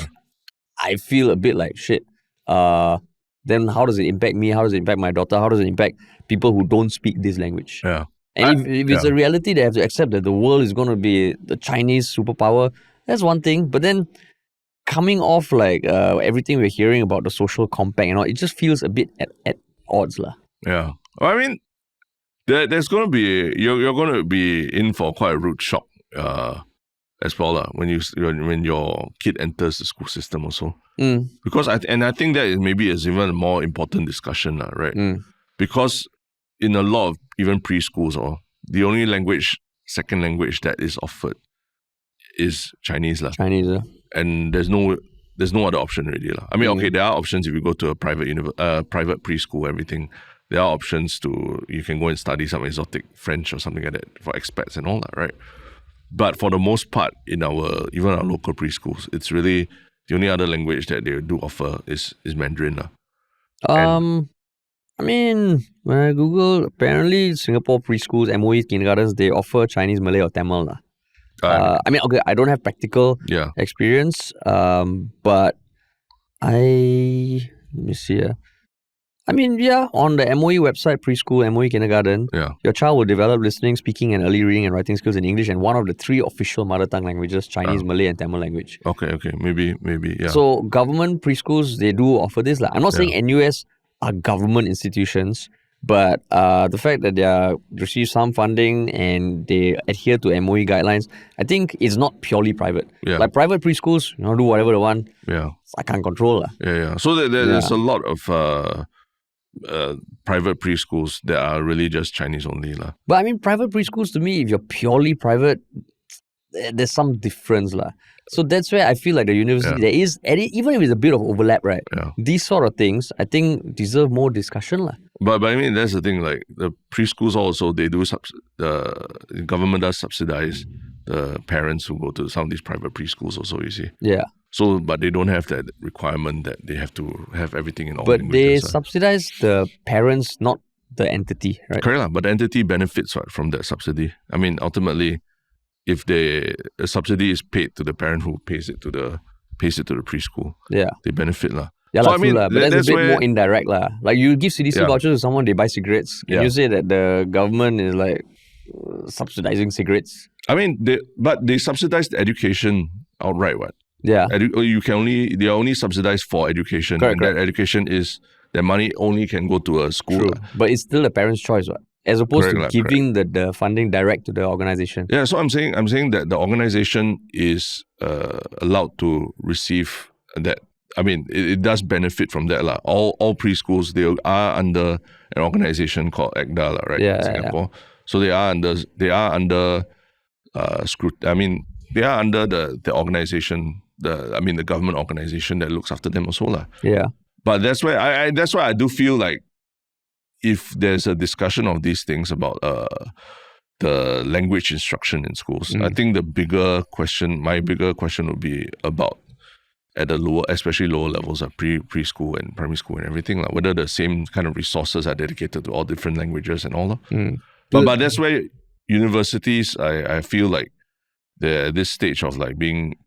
Speaker 1: I feel a bit like shit. Then how does it impact me? How does it impact my daughter? How does it impact people who don't speak this language?
Speaker 2: Yeah.
Speaker 1: And if it's a reality, they have to accept that the world is going to be the Chinese superpower. That's one thing. But then coming off everything we're hearing about the social compact and all, it just feels a bit at odds.
Speaker 2: Yeah. Well, I mean, there's going to be, you're going to be in for quite a rude shock as well when your kid enters the school system also. Because I think that maybe is even a more important discussion, right? Because in a lot of even preschools, the only second language that is offered is Chinese.
Speaker 1: Chinese.
Speaker 2: And there's no other option really. I mean, okay, there are options if you go to a private preschool, everything. There are options you can go and study some exotic French or something like that for expats and all that, right? But for the most part, even our local preschools, it's really the only other language that they do offer is Mandarin.
Speaker 1: I mean, when I Google, apparently Singapore preschools, MOE kindergartens, they offer Chinese, Malay or Tamil. I mean, okay, I don't have practical experience, but let me see. I mean, on the MOE website, preschool, MOE kindergarten, your child will develop listening, speaking, and early reading and writing skills in English and one of the 3 official mother tongue languages, Chinese, Malay, and Tamil language.
Speaker 2: Okay, maybe, yeah.
Speaker 1: So government preschools, they do offer this. I'm not saying NUS are government institutions, but the fact that they receive some funding and they adhere to MOE guidelines, I think it's not purely private.
Speaker 2: Yeah.
Speaker 1: Like private preschools, do whatever they want.
Speaker 2: Yeah.
Speaker 1: I can't control.
Speaker 2: Yeah. So there's a lot of private preschools that are really just Chinese only.
Speaker 1: But I mean, private preschools, to me, if you're purely private, there's some difference. So that's where I feel like the university, there is, even if it's a bit of overlap, right? These sort of things, I think, deserve more discussion.
Speaker 2: But I mean, that's the thing, like the preschools also, they do, the government does subsidize the parents who go to some of these private preschools also, you see.
Speaker 1: Yeah.
Speaker 2: So, but they don't have that requirement that they have to have everything in all
Speaker 1: languages. But they
Speaker 2: so.
Speaker 1: Subsidize the parents, not the entity, right?
Speaker 2: Correct, but the entity benefits from that subsidy. I mean, ultimately, if a subsidy is paid to the parent who pays it to the preschool, they benefit.
Speaker 1: Yeah, so, I mean, but that's a bit more indirect. Like you give CDC vouchers to someone, they buy cigarettes. Can you say that the government is like subsidizing cigarettes?
Speaker 2: I mean, they subsidize the education outright, what?
Speaker 1: Yeah.
Speaker 2: They are only subsidized for education.
Speaker 1: Correct.
Speaker 2: That education is, that money only can go to a school.
Speaker 1: True. But it's still the parent's choice, what? As opposed to giving the funding direct to the organization.
Speaker 2: Yeah, so I'm saying that the organization is allowed to receive that. I mean, it does benefit from that. All preschools, they are under an organization called ECDA, right?
Speaker 1: Yeah,
Speaker 2: in Singapore. So they are under scrutiny. I mean, they are under the organization the government organization that looks after them also lah.
Speaker 1: Yeah.
Speaker 2: But that's why I do feel like if there's a discussion of these things about the language instruction in schools, I think my bigger question would be about at the lower, especially lower levels of preschool and primary school and everything, like whether the same kind of resources are dedicated to all different languages and all that. But that's where universities, I feel like they're at this stage of like being,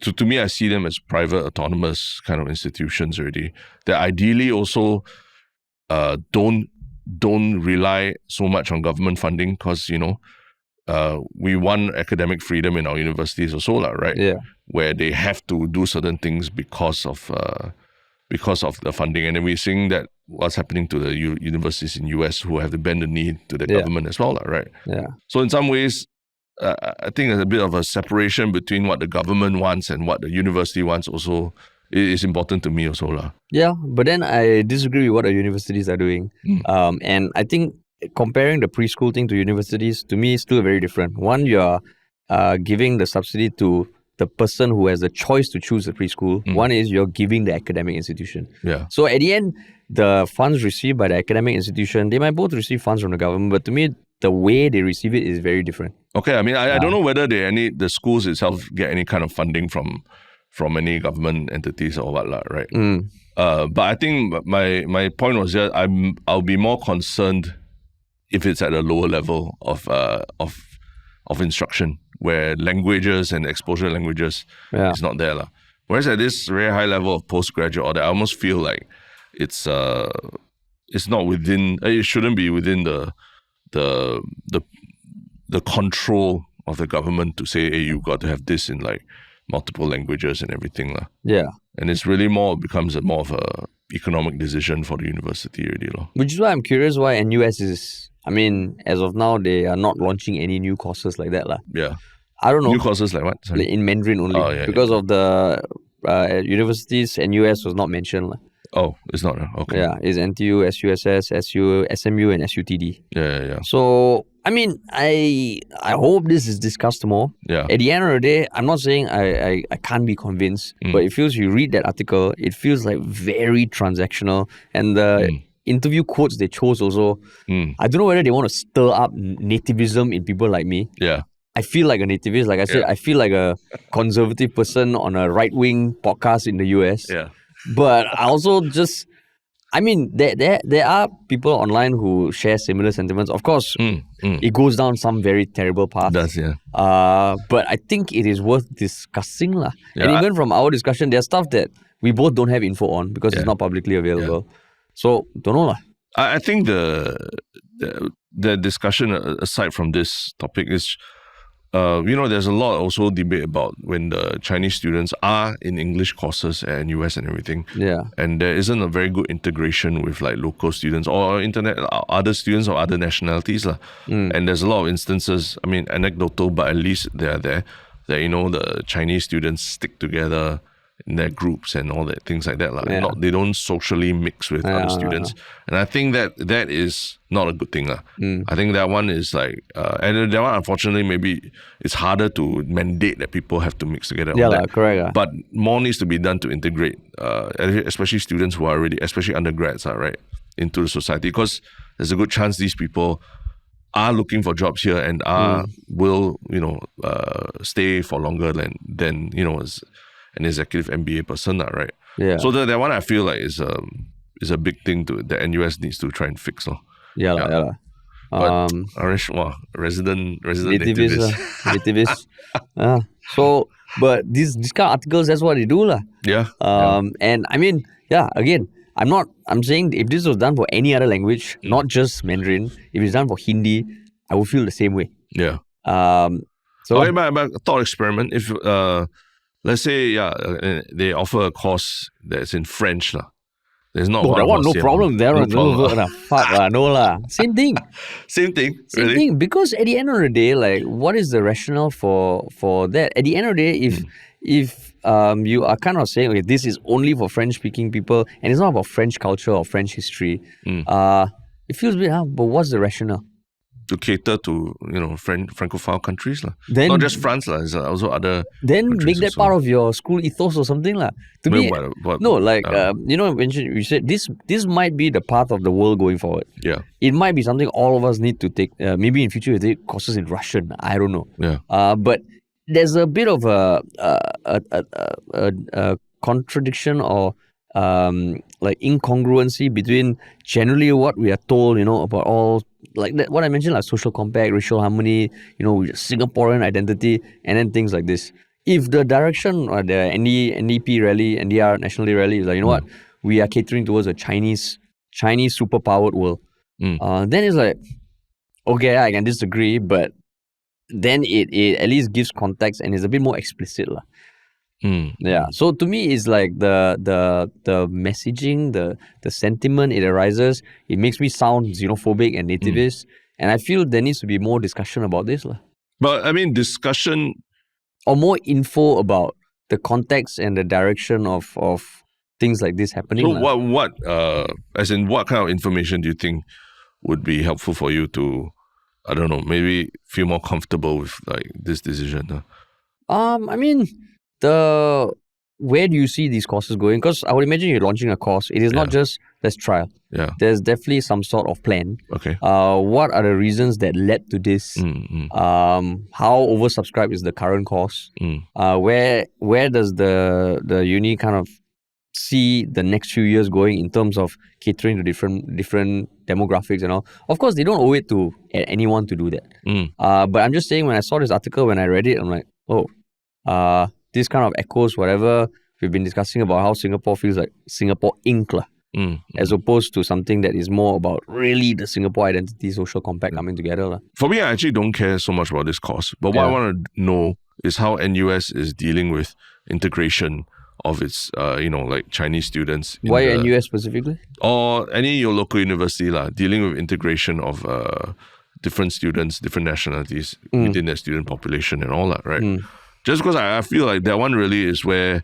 Speaker 2: to me, I see them as private, autonomous kind of institutions already. That ideally also don't rely so much on government funding because, we want academic freedom in our universities also, right?
Speaker 1: Yeah.
Speaker 2: Where they have to do certain things because of the funding. And then we're seeing that what's happening to the universities in US who have to bend the knee to the government as well, right?
Speaker 1: Yeah.
Speaker 2: So in some ways, I think there's a bit of a separation between what the government wants and what the university wants also is important to me also.
Speaker 1: Yeah, but then I disagree with what the universities are doing. And I think comparing the preschool thing to universities, to me, is still very different. One, you're giving the subsidy to the person who has the choice to choose the preschool. One is you're giving the academic institution.
Speaker 2: Yeah.
Speaker 1: So at the end, the funds received by the academic institution, they might both receive funds from the government, but to me, the way they receive it is very different.
Speaker 2: Okay, I mean, I don't know whether the schools itself get any kind of funding from any government entities or what, right? But I think my point was that I'll be more concerned if it's at a lower level of instruction where languages and exposure languages is not there. Whereas at this very high level of postgraduate order, I almost feel like it's not within, it shouldn't be within the control of the government to say, hey, you've got to have this in like multiple languages and everything.
Speaker 1: Yeah.
Speaker 2: And it's really becomes more of a economic decision for the university already.
Speaker 1: Which is why I'm curious why NUS is, I mean, as of now, they are not launching any new courses like that.
Speaker 2: Yeah.
Speaker 1: I don't know.
Speaker 2: New courses like what? Sorry.
Speaker 1: In Mandarin only. Because of the universities, NUS was not mentioned.
Speaker 2: Oh, it's not? Okay.
Speaker 1: Yeah, it's NTU, SUSS, SU, SMU and SUTD.
Speaker 2: Yeah.
Speaker 1: So, I mean, I hope this is discussed more.
Speaker 2: Yeah.
Speaker 1: At the end of the day, I'm not saying I can't be convinced, but it feels, you read that article, it feels like very transactional. And the interview quotes they chose also, I don't know whether they want to stir up nativism in people like me.
Speaker 2: Yeah.
Speaker 1: I feel like a nativist. Like I said, I feel like a conservative person on a right-wing podcast in the US.
Speaker 2: Yeah.
Speaker 1: But I also just, I mean, there are people online who share similar sentiments. Of course, it goes down some very terrible paths.
Speaker 2: It does, yeah.
Speaker 1: But I think it is worth discussing. Yeah, and even from our discussion, there's stuff that we both don't have info on because it's not publicly available. So, don't know.
Speaker 2: I think the discussion aside from this topic is, there's a lot also debate about when the Chinese students are in English courses at US and everything.
Speaker 1: Yeah.
Speaker 2: And there isn't a very good integration with like local students or other students of other nationalities. And there's a lot of instances, I mean, anecdotal, but at least they are there, that, the Chinese students stick together in their groups and all that, things like that. They don't socially mix with other students. And I think that is not a good thing. I think that one is like, and that one, unfortunately, maybe it's harder to mandate that people have to mix together.
Speaker 1: Correct.
Speaker 2: But more needs to be done to integrate, especially students who are already, especially undergrads, right, into the society. Because there's a good chance these people are looking for jobs here and will, stay for longer than as an executive MBA person, right?
Speaker 1: Yeah.
Speaker 2: So that one I feel like is a big thing that NUS needs to try and fix.
Speaker 1: Yeah.
Speaker 2: But resident
Speaker 1: nativist. Nativist. So, but these kind of articles, that's what they do.
Speaker 2: Yeah.
Speaker 1: And I mean, again, I'm saying if this was done for any other language, not just Mandarin, if it's done for Hindi, I would feel the same way.
Speaker 2: Yeah.
Speaker 1: So
Speaker 2: okay, but thought experiment, if let's say they offer a course that's in French there's not
Speaker 1: that one, no problem there. Same thing.
Speaker 2: Same thing.
Speaker 1: Same
Speaker 2: really?
Speaker 1: thing. Because at the end of the day, like, what is the rationale for that? At the end of the day, if you are kind of saying, okay, this is only for French-speaking people, and it's not about French culture or French history, it feels a bit, but what's the rationale?
Speaker 2: to cater to Francophone countries lah.
Speaker 1: Then-
Speaker 2: Not just France lah, it's also other.
Speaker 1: Then
Speaker 2: countries
Speaker 1: make that
Speaker 2: also.
Speaker 1: part of your school ethos or something lah. To me,
Speaker 2: What-
Speaker 1: no, like you said this might be the path of the world going forward.
Speaker 2: Yeah,
Speaker 1: It might be something all of us need to take. Maybe in future we take courses in Russian. I don't know.
Speaker 2: yeah.
Speaker 1: But there's a bit of a contradiction or like incongruency between generally what we are told, about all like that, what I mentioned, like social compact, racial harmony, Singaporean identity, and then things like this. If the direction or the NDP rally, NDR National Day rally is like, what, we are catering towards a Chinese superpowered world, then it's like, okay, I can disagree, but then it at least gives context and is a bit more explicit lah. Yeah. So to me, it's like the messaging, the sentiment it arises, it makes me sound xenophobic and nativist, and I feel there needs to be more discussion about this lah.
Speaker 2: But I mean, discussion
Speaker 1: or more info about the context and the direction of things like this happening.
Speaker 2: So
Speaker 1: lah.
Speaker 2: what as in what kind of information do you think would be helpful for you to, I don't know, maybe feel more comfortable with like this decision? Huh?
Speaker 1: I mean, where do you see these courses going? Because I would imagine you're launching a course. It is not just let's trial.
Speaker 2: Yeah.
Speaker 1: There's definitely some sort of plan.
Speaker 2: Okay.
Speaker 1: What are the reasons that led to this? How oversubscribed is the current course? Where does the uni kind of see the next few years going in terms of catering to different demographics and all? Of course, they don't owe it to anyone to do that. But I'm just saying, when I saw this article, when I read it, I'm like, this kind of echoes whatever we've been discussing about how Singapore feels like Singapore Inc. lah. As opposed to something that is more about really the Singapore identity, social compact coming together lah.
Speaker 2: For me, I actually don't care so much about this course. But what I want to know is how NUS is dealing with integration of its, like Chinese students.
Speaker 1: Why NUS specifically?
Speaker 2: Or any your local university lah, dealing with integration of different students, different nationalities within their student population and all that, right? Just because I feel like that one really is where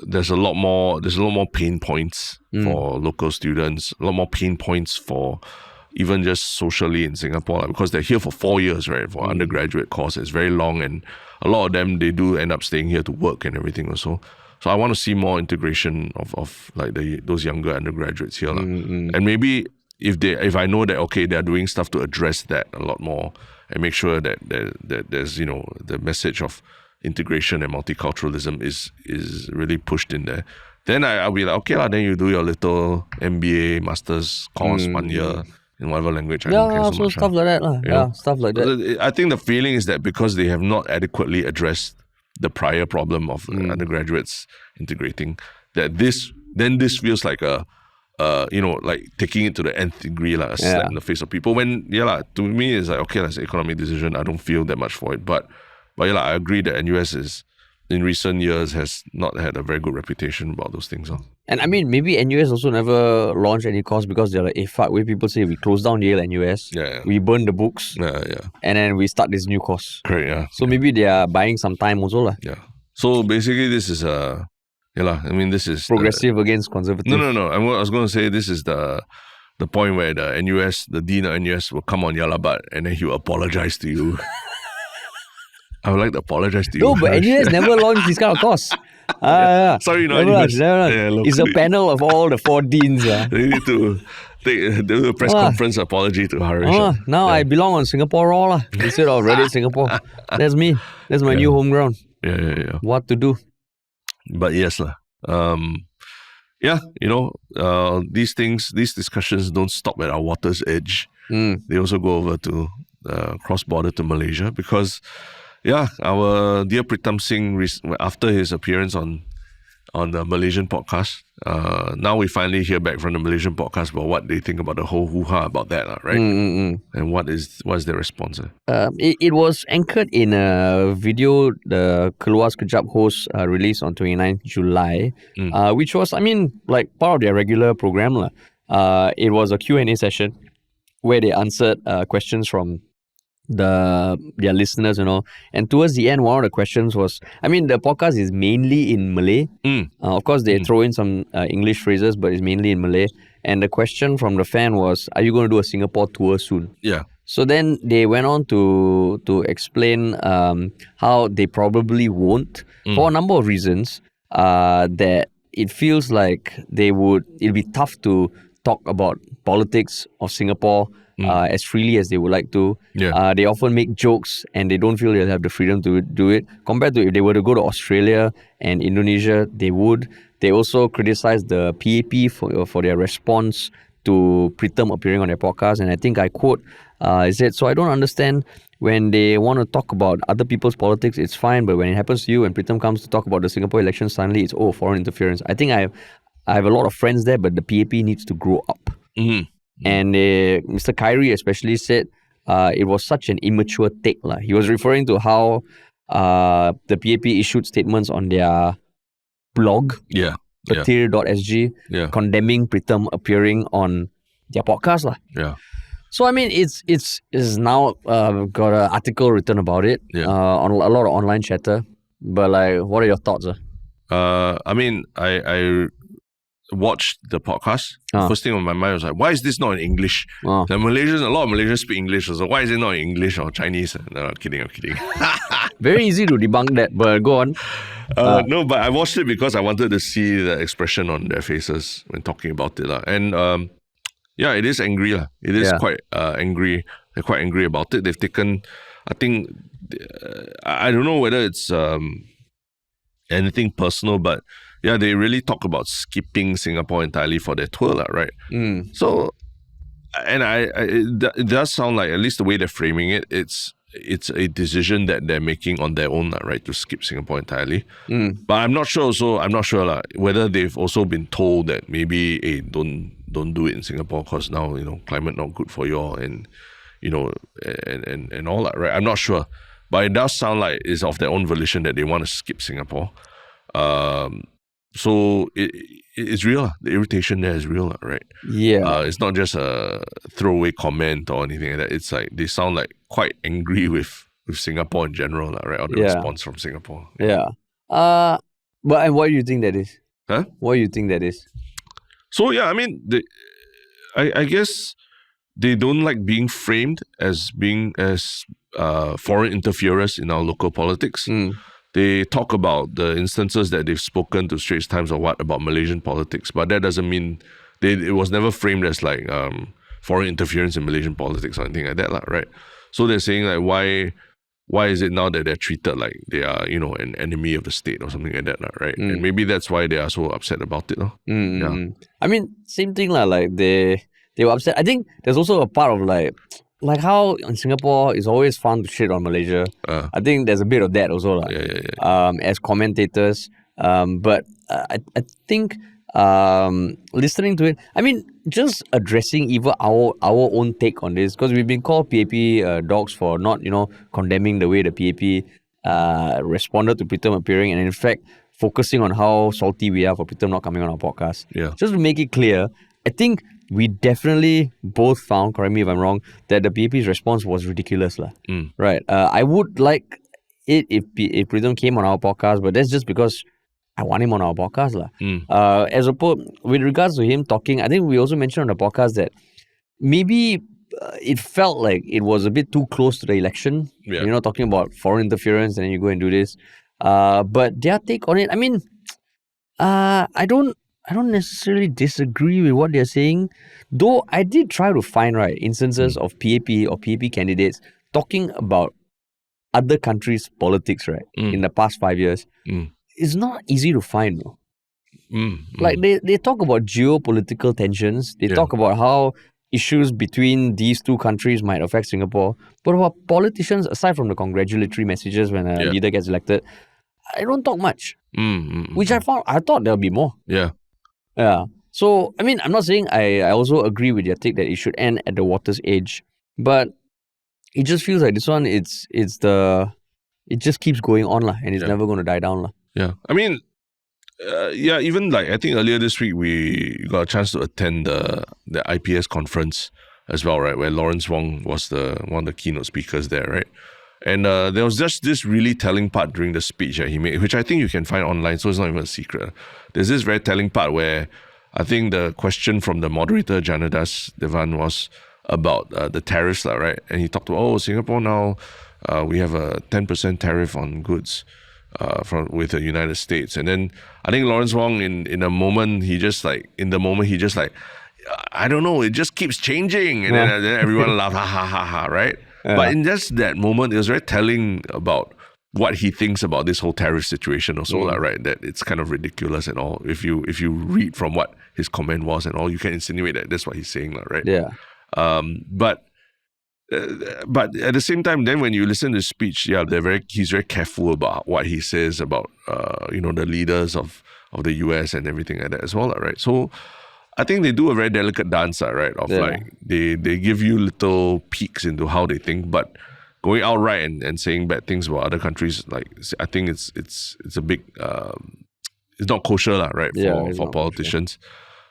Speaker 2: there's a lot more pain points for local students, a lot more pain points for even just socially in Singapore, like, because they're here for 4 years, right? For undergraduate course, it's very long, and a lot of them, they do end up staying here to work and everything also. So I want to see more integration of like those younger undergraduates here, and maybe if I know that they're doing stuff to address that a lot more and make sure that there's the message of integration and multiculturalism is really pushed in there, then I'll be like, okay lah, then you do your little MBA master's course 1 year in whatever language. I don't care so much.
Speaker 1: Stuff like that lah. Yeah, stuff like that.
Speaker 2: I think the feeling is that because they have not adequately addressed the prior problem of undergraduates integrating, that this feels like like taking it to the nth degree, like a slap in the face of people. When to me it's like, okay, that's an economic decision. I don't feel that much for it, but I agree that NUS is in recent years has not had a very good reputation about those things.
Speaker 1: And I mean, maybe NUS also never launched any course because they're like, fuck, way people say we close down Yale NUS, we burn the books, and then we start this new course.
Speaker 2: Correct, yeah.
Speaker 1: So maybe they are buying some time also lah.
Speaker 2: Yeah. So basically, this is this is
Speaker 1: progressive against conservative.
Speaker 2: No. I was going to say this is the point where the dean of NUS will come on Yalabat and then he will apologize to you. I would like to apologize to you.
Speaker 1: No, but NUS never launched this kind of course.
Speaker 2: Sorry, no,
Speaker 1: never launched. It's a panel of all the 4 deans.
Speaker 2: They need to do a press conference apology to Harish.
Speaker 1: Now I belong on Singapore Raw lah, instead of Reddit Singapore. That's me. That's my new home ground.
Speaker 2: Yeah.
Speaker 1: What to do?
Speaker 2: But yes lah. These discussions don't stop at our water's edge. They also go over to cross-border to Malaysia because our dear Pritam Singh, after his appearance on the Malaysian podcast, now we finally hear back from the Malaysian podcast about what they think about the whole hoo-ha about that, right? And what is their response?
Speaker 1: It was anchored in a video the Keluar Sekejap host released on 29th July, which was, like part of their regular program lah. It was a Q&A session where they answered questions from their listeners and all. And towards the end, one of the questions was, the podcast is mainly in Malay. Of course, they throw in some English phrases, but it's mainly in Malay. And the question from the fan was, are you going to do a Singapore tour soon?
Speaker 2: Yeah.
Speaker 1: So then they went on to explain how they probably won't for a number of reasons. That it feels like it'll be tough to talk about politics of Singapore as freely as they would like to.
Speaker 2: Yeah.
Speaker 1: They often make jokes and they don't feel they'll have the freedom to do it. Compared to if they were to go to Australia and Indonesia, they would. They also criticize the PAP for their response to Pritam appearing on their podcast. And I think I quote, he said, "So I don't understand when they want to talk about other people's politics, it's fine. But when it happens to you and Pritam comes to talk about the Singapore election, suddenly it's, foreign interference." I think I have a lot of friends there, but the PAP needs to grow up.
Speaker 2: Mm-hmm.
Speaker 1: And Mr. Khairy especially said it was such an immature take. He was referring to how the PAP issued statements on their blog, Petir.sg, condemning Pritam appearing on their podcast.
Speaker 2: Yeah.
Speaker 1: So I mean, it's now got an article written about it on a lot of online chatter. But like, what are your thoughts?
Speaker 2: I mean, I watched the podcast. First thing on my mind was like, why is this not in English? The a lot of Malaysians speak English. So why is it not in English or Chinese? No, I'm kidding.
Speaker 1: Very easy to debunk that, but go on.
Speaker 2: No, but I watched it because I wanted to see the expression on their faces when talking about it. And it is angry. It is quite angry. They're quite angry about it. They've taken, I think, I don't know whether it's anything personal, but they really talk about skipping Singapore entirely for their tour, right? So, and it does sound like, at least the way they're framing it, it's a decision that they're making on their own, right, to skip Singapore entirely. But I'm not sure whether they've also been told that maybe, hey, don't do it in Singapore because now, climate not good for you all and, and all that, right? I'm not sure. But it does sound like it's of their own volition that they want to skip Singapore. So it's real. The irritation there is real, right?
Speaker 1: Yeah.
Speaker 2: It's not just a throwaway comment or anything like that. It's like they sound like quite angry with Singapore in general, right? Or the response from Singapore.
Speaker 1: Yeah. But and what do you think that is?
Speaker 2: Huh?
Speaker 1: What do you think that is?
Speaker 2: So I mean, I guess they don't like being framed as being as foreign interferers in our local politics. They talk about the instances that they've spoken to Straits Times or what about Malaysian politics, but that doesn't mean it was never framed as like foreign interference in Malaysian politics or anything like that, right? So they're saying like, why is it now that they're treated like they are, an enemy of the state or something like that, right? And maybe that's why they are so upset about it. Yeah.
Speaker 1: I mean, same thing like they were upset. I think there's also a part of like how in Singapore it's always fun to shit on Malaysia. I think there's a bit of that also as commentators. But I think listening to it, I mean, just addressing even our own take on this, because we've been called PAP dogs for not condemning the way the PAP responded to Pritam appearing, and in fact focusing on how salty we are for Pritam not coming on our podcast. Just to make it clear, I think we definitely both found, correct me if I'm wrong, that the PAP's response was ridiculous. Right. I would like it if Pritam came on our podcast, but that's just because I want him on our podcast. As opposed, with regards to him talking, I think we also mentioned on the podcast that maybe it felt like it was a bit too close to the election. Talking about foreign interference and then you go and do this. But their take on it, I mean, I don't necessarily disagree with what they're saying, though I did try to find instances of PAP or PAP candidates talking about other countries' politics in the past 5 years. It's not easy to find. Like they talk about geopolitical tensions. They talk about how issues between these two countries might affect Singapore. But about politicians, aside from the congratulatory messages when a leader gets elected, I don't talk much. Which I thought there'll be more.
Speaker 2: Yeah.
Speaker 1: So, I mean, I'm not saying I also agree with your take that it should end at the water's edge, but it just feels like this one, it just keeps going on and it's never going to die down.
Speaker 2: Yeah. I mean, even like, I think earlier this week, we got a chance to attend the IPS conference as well, right? Where Lawrence Wong was one of the keynote speakers there, right? And there was just this really telling part during the speech that he made, which I think you can find online, so it's not even a secret. There's this very telling part where I think the question from the moderator, Janadas Devan, was about the tariffs, right? And he talked about, Singapore now, we have a 10% tariff on goods with the United States. And then I think Lawrence Wong, in a moment, he just like, I don't know, it just keeps changing. And then everyone laughed, ha, ha, ha, ha, right? Yeah. But in just that moment, it was very telling about what he thinks about this whole tariff situation also, right? That it's kind of ridiculous and all. If you read from what his comment was and all, you can insinuate that that's what he's saying, right?
Speaker 1: Yeah.
Speaker 2: But at the same time, then when you listen to his speech, he's very careful about what he says about the leaders of the US and everything like that as well, right? So I think they do a very delicate dance, right? Of like they give you little peeks into how they think, but going outright and saying bad things about other countries, like I think it's a big it's not kosher, right? For politicians.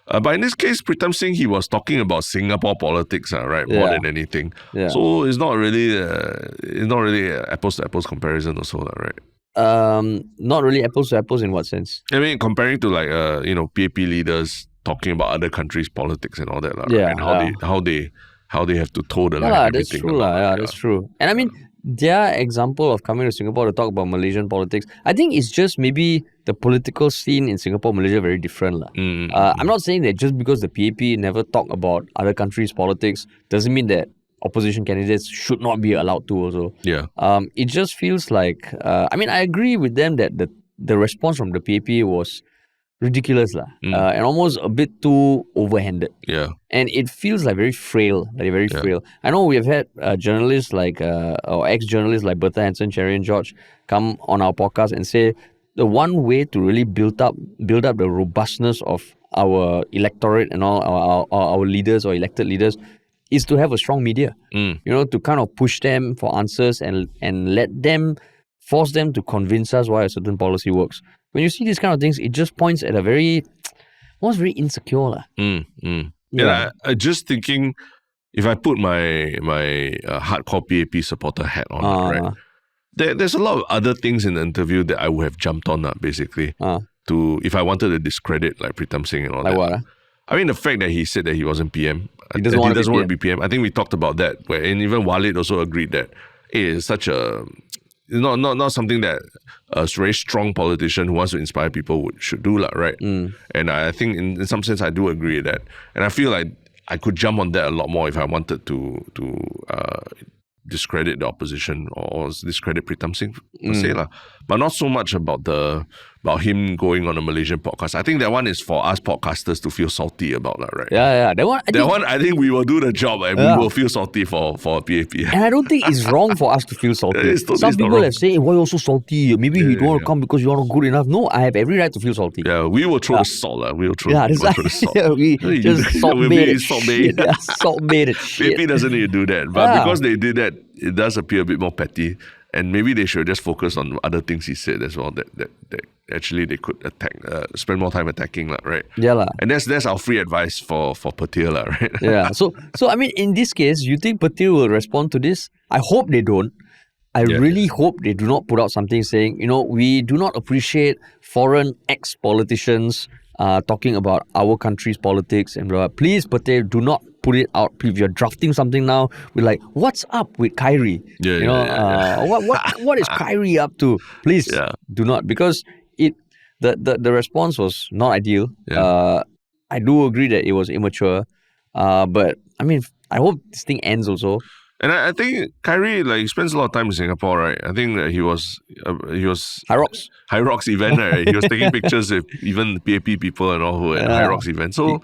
Speaker 2: But in this case, Pritam Singh, he was talking about Singapore politics, right? More than anything. Yeah. So it's not really apples to apples comparison also, right?
Speaker 1: Not really apples to apples in what sense?
Speaker 2: I mean, comparing to like PAP leaders talking about other countries' politics and all that, right? And how they have to toe the line.
Speaker 1: Yeah, that's true, that's true. And I mean, their example of coming to Singapore to talk about Malaysian politics, I think it's just maybe the political scene in Singapore, Malaysia, very different. I'm not saying that just because the PAP never talk about other countries' politics doesn't mean that opposition candidates should not be allowed to also.
Speaker 2: Yeah.
Speaker 1: It just feels like, I agree with them that the response from the PAP was ridiculous and almost a bit too overhanded.
Speaker 2: Yeah.
Speaker 1: And it feels like very frail, frail. I know we have had journalists like, or ex-journalists like Bertha Hansen, Cherry and George come on our podcast and say the one way to really build up the robustness of our electorate and all our leaders or elected leaders is to have a strong media. To kind of push them for answers and force them to convince us why a certain policy works. When you see these kind of things, it just points at almost very insecure.
Speaker 2: Yeah, I just thinking, if I put my hardcore PAP supporter hat on, right? There's a lot of other things in the interview that I would have jumped on, basically, if I wanted to discredit like Pritam Singh and all that.
Speaker 1: What?
Speaker 2: I mean, the fact that he said that he wasn't PM,
Speaker 1: he doesn't want
Speaker 2: to be PM. I think we talked about that, and even Walid also agreed that it is such a not something that a very strong politician who wants to inspire people should do, right? And I think in some sense I do agree with that, and I feel like I could jump on that a lot more if I wanted to discredit the opposition or discredit Pritam Singh per se, but not so much about him going on a Malaysian podcast. I think that one is for us podcasters to feel salty about, right?
Speaker 1: Yeah. That one,
Speaker 2: I think we will do the job and we will feel salty for PAP.
Speaker 1: And I don't think it's wrong for us to feel salty. Some people have said, why are you so salty? Maybe you don't want to come because you're not good enough. No, I have every right to feel salty.
Speaker 2: Yeah, we will throw the salt. We will throw the salt.
Speaker 1: We just salt-bait. Salt-bait shit.
Speaker 2: PAP doesn't need to do that. But because they did that, it does appear a bit more petty. And maybe they should just focus on other things he said as well that actually they could spend more time attacking, right?
Speaker 1: Yeah.
Speaker 2: And that's our free advice for Patil, right?
Speaker 1: Yeah. So I mean, in this case, you think Patil will respond to this? I hope they don't. I really hope they do not put out something saying, we do not appreciate foreign ex-politicians talking about our country's politics and blah. Please, Patil, do not put it out. If you're drafting something now, we're like, what's up with Khairy? What is Khairy up to? Please do not, because the response was not ideal. I do agree that it was immature, but I mean, I hope this thing ends also.
Speaker 2: And I think Khairy spends a lot of time in Singapore, right? I think that he was High Rocks event, right? He was taking pictures with even PAP people and all who at High Rocks event. So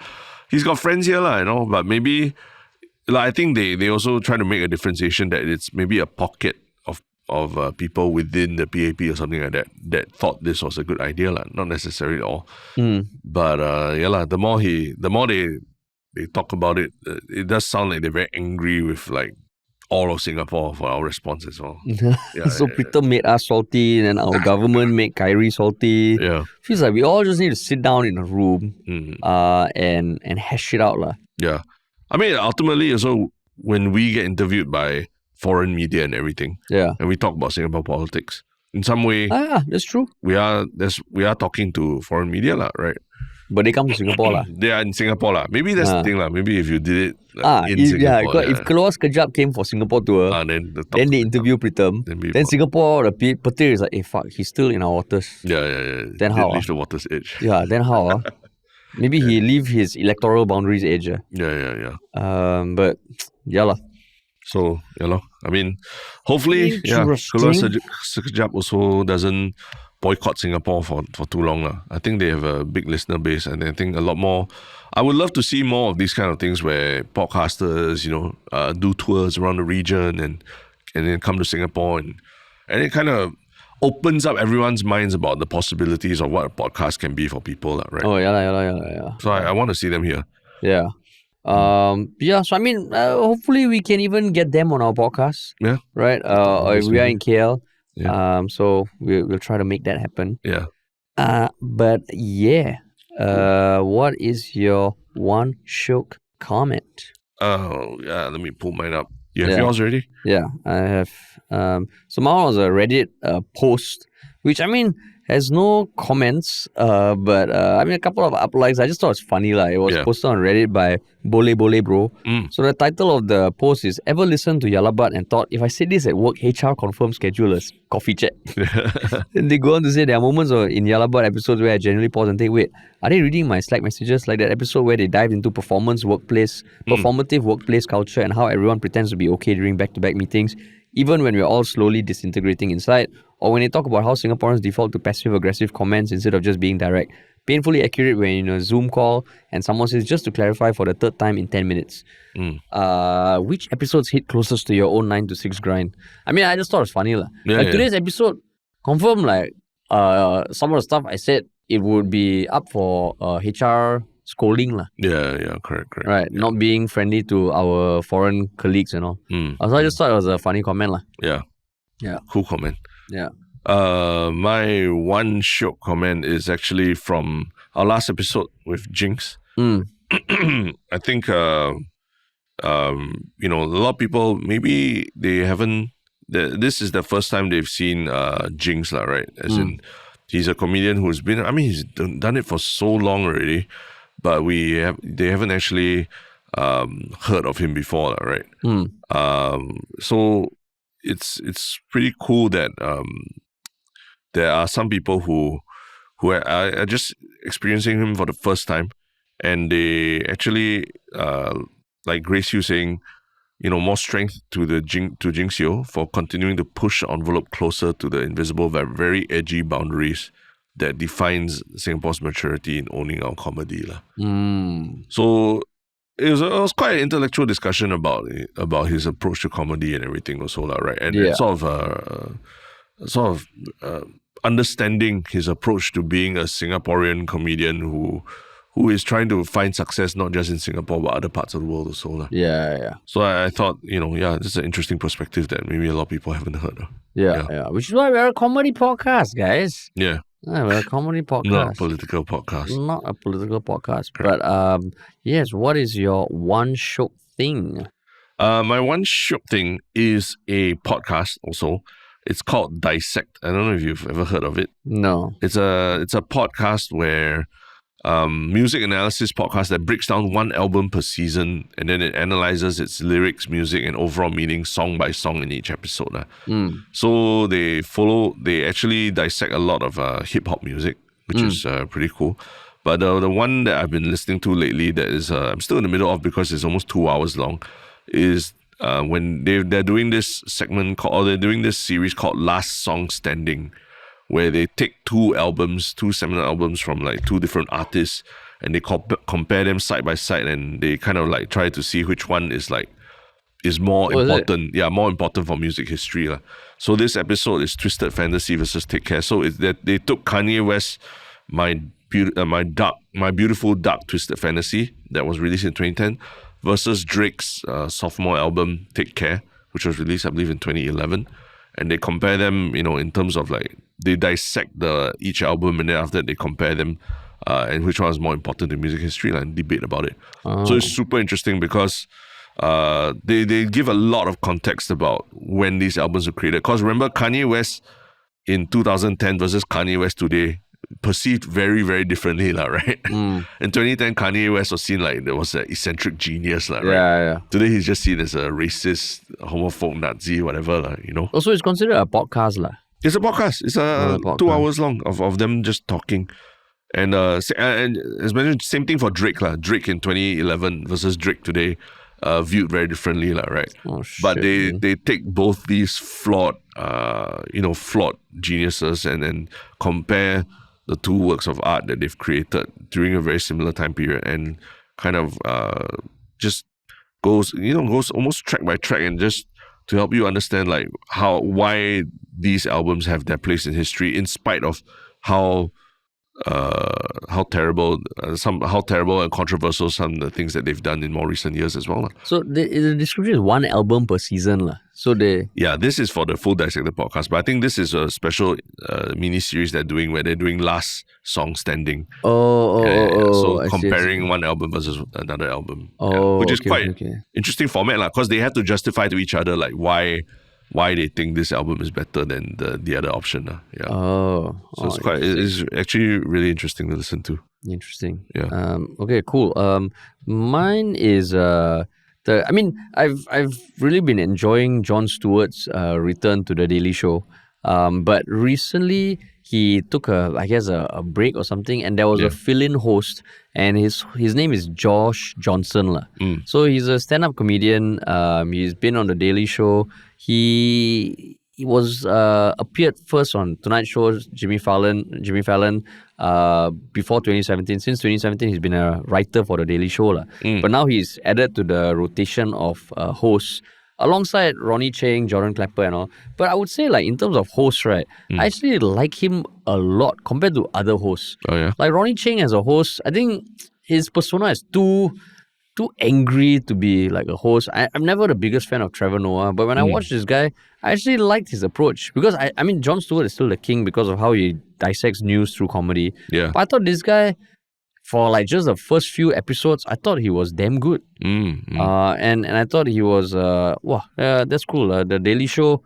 Speaker 2: he's got friends here, but maybe I think they also try to make a differentiation that it's maybe a pocket of people within the PAP or something like that thought this was a good idea, not necessarily at all. But the more they talk about it, it does sound like they're very angry with all of Singapore for our response as well.
Speaker 1: So Pritam made us salty, and then our government made Khairy salty. Feels like we all just need to sit down in a room and hash it out.
Speaker 2: Yeah. I mean, ultimately, also, when we get interviewed by foreign media and everything, and we talk about Singapore politics, in some way,
Speaker 1: that's true.
Speaker 2: We are talking to foreign media, right?
Speaker 1: But they come to Singapore lah.
Speaker 2: They are in Singapore lah. Maybe that's the thing lah. Maybe if you did it in
Speaker 1: if,
Speaker 2: Singapore.
Speaker 1: If Keluar Sekejap came for Singapore tour,
Speaker 2: then
Speaker 1: they interview Pritam. Then Singapore, the petir is like, hey, fuck, he's still in our waters.
Speaker 2: Yeah.
Speaker 1: Then how?
Speaker 2: Leave the water's edge.
Speaker 1: Yeah, then how? Maybe he leave his electoral boundaries edge.
Speaker 2: Yeah.
Speaker 1: But yeah lah.
Speaker 2: So, I mean, hopefully, Keluar Sekejap also doesn't boycott Singapore for too long. I think they have a big listener base, and I think a lot more. I would love to see more of these kind of things where podcasters, do tours around the region and then come to Singapore, and it kind of opens up everyone's minds about the possibilities of what a podcast can be for people, right?
Speaker 1: Oh, yeah.
Speaker 2: So I want to see them here.
Speaker 1: Yeah. So I mean, hopefully we can even get them on our podcast.
Speaker 2: Yeah.
Speaker 1: Right? We are in KL.
Speaker 2: Yeah.
Speaker 1: So we'll try to make that happen.
Speaker 2: Yeah.
Speaker 1: But yeah. What is your one Shiok comment?
Speaker 2: Oh, yeah, let me pull mine up. You have yours already?
Speaker 1: Yeah, I have. So mine was a Reddit post, which I mean has no comments, but I mean a couple of uplikes. I just thought it was funny. It was posted on Reddit by Bole Bro. So the title of the post is, ever listened to Yalabat and thought, if I said this at work, HR confirmed schedulers, coffee chat. And they go on to say there are moments in Yalabat episodes where I genuinely pause and think, wait, are they reading my Slack messages? Like that episode where they dive into performative workplace culture and how everyone pretends to be okay during back-to-back meetings, even when we're all slowly disintegrating inside. Or when they talk about how Singaporeans default to passive-aggressive comments instead of just being direct. Painfully accurate when in a Zoom call and someone says, just to clarify for the third time in 10 minutes. Which episodes hit closest to your own 9 to 6 grind? I mean, I just thought it was funny. Today's episode, confirm some of the stuff I said, it would be up for HR scolding.
Speaker 2: Yeah, correct.
Speaker 1: Right,
Speaker 2: yeah.
Speaker 1: Not being friendly to our foreign colleagues and all. So I just thought it was a funny comment.
Speaker 2: Yeah. Cool comment.
Speaker 1: Yeah.
Speaker 2: My one Shiok comment is actually from our last episode with Jinx. I think a lot of people, maybe they haven't. This is the first time they've seen Jinx, right? As in, he's a comedian who's been. I mean, he's done it for so long already, but they haven't actually heard of him before, right? So it's pretty cool that there are some people who are just experiencing him for the first time, and they actually like Grace Yu saying, more strength to Jinx Yo for continuing to push the envelope closer to the invisible, very edgy boundaries that defines Singapore's maturity in owning our comedy. So it was quite an intellectual discussion about his approach to comedy and everything also, right? And sort of understanding his approach to being a Singaporean comedian who is trying to find success not just in Singapore but other parts of the world also.
Speaker 1: Yeah.
Speaker 2: So I thought, this is an interesting perspective that maybe a lot of people haven't heard of.
Speaker 1: Yeah. Which is why we're a comedy podcast, guys.
Speaker 2: Yeah.
Speaker 1: We're a comedy podcast.
Speaker 2: Not a political podcast.
Speaker 1: Not a political podcast. Correct. But yes, what is your one Shiok thing?
Speaker 2: My one Shiok thing is a podcast also. It's called Dissect. I don't know if you've ever heard of it.
Speaker 1: No.
Speaker 2: It's a podcast where music analysis podcast that breaks down one album per season, and then it analyzes its lyrics, music, and overall meaning song by song in each episode. So they actually dissect a lot of hip hop music, which is pretty cool. But the one that I've been listening to lately that is I'm still in the middle of because it's almost 2 hours long is when they're doing this they're doing this series called Last Song Standing, where they take two seminal albums from like two different artists, and they compare them side by side, and they kind of like try to see which one is more important. Yeah, more important for music history. So this episode is Twisted Fantasy versus Take Care. So it's that they took Kanye West, My Beautiful Dark Twisted Fantasy that was released in 2010 versus Drake's sophomore album Take Care, which was released I believe in 2011, and they compare them in terms of like they dissect each album, and then after that they compare them and which one is more important in music history and debate about it. So it's super interesting because they give a lot of context about when these albums were created. Because remember, Kanye West in 2010 versus Kanye West today, perceived very, very differently, right? In 2010, Kanye West was seen like there was an eccentric genius, right?
Speaker 1: Yeah.
Speaker 2: Today, he's just seen as a racist, homophobe, Nazi, whatever,
Speaker 1: Also, it's considered a podcast, lah.
Speaker 2: It's a podcast. It's
Speaker 1: a
Speaker 2: 2
Speaker 1: podcast.
Speaker 2: hours long of them just talking. And as mentioned, same thing for Drake, lah. Drake in 2011 versus Drake today, viewed very differently, lah, right?
Speaker 1: Oh, shit,
Speaker 2: but
Speaker 1: man.
Speaker 2: they take both these flawed geniuses and then compare the two works of art that they've created during a very similar time period, and kind of just goes almost track by track, and just to help you understand like why these albums have their place in history in spite of how terrible and controversial some of the things that they've done in more recent years as well.
Speaker 1: So the description is 1 album per season, lah. So
Speaker 2: this is for the full Dissected podcast, but I think this is a special mini series they're doing where they're doing last song standing. So comparing one album versus another album, which is quite interesting format, lah, because they have to justify to each other like why they think this album is better than the other option. So it's actually really interesting to listen to.
Speaker 1: Interesting.
Speaker 2: Yeah.
Speaker 1: Okay, cool. Mine is I've really been enjoying Jon Stewart's return to the Daily Show. But recently he took a break or something, and there was a fill-in host, and his name is Josh Johnson, lah. So he's a stand-up comedian. He's been on the Daily Show. He was appeared first on Tonight Show, Jimmy Fallon before 2017. Since 2017, he's been a writer for the Daily Show, lah. But now he's added to the rotation of hosts alongside Ronnie Cheng, Jordan Klepper and all. But I would say, like, in terms of hosts, right, I actually like him a lot compared to other hosts.
Speaker 2: Oh, yeah?
Speaker 1: Like Ronnie Cheng as a host, I think his persona is too angry to be like a host. I'm never the biggest fan of Trevor Noah, but when I watched this guy, I actually liked his approach, because I mean Jon Stewart is still the king because of how he dissects news through comedy.
Speaker 2: Yeah.
Speaker 1: But I thought this guy, for like just the first few episodes, I thought he was damn good. And I thought he was that's cool. The Daily Show,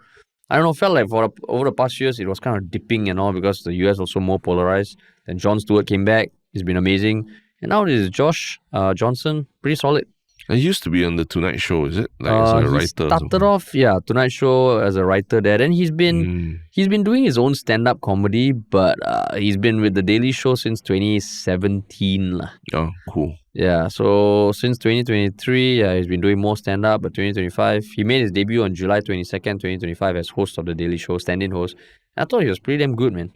Speaker 1: I don't know, felt like over the past years it was kind of dipping and all, because the US also more polarized. Then Jon Stewart came back. He's been amazing. And now this is Josh Johnson, pretty solid.
Speaker 2: He used to be on the Tonight Show, is it? Like as a writer.
Speaker 1: He started off, Tonight Show as a writer there. Then he's been doing his own stand-up comedy, but he's been with the Daily Show since 2017.
Speaker 2: Oh, cool.
Speaker 1: Yeah, so since 2023, he's been doing more stand-up, but 2025, he made his debut on July 22nd, 2025 as host of the Daily Show, stand-in host. I thought he was pretty damn good, man.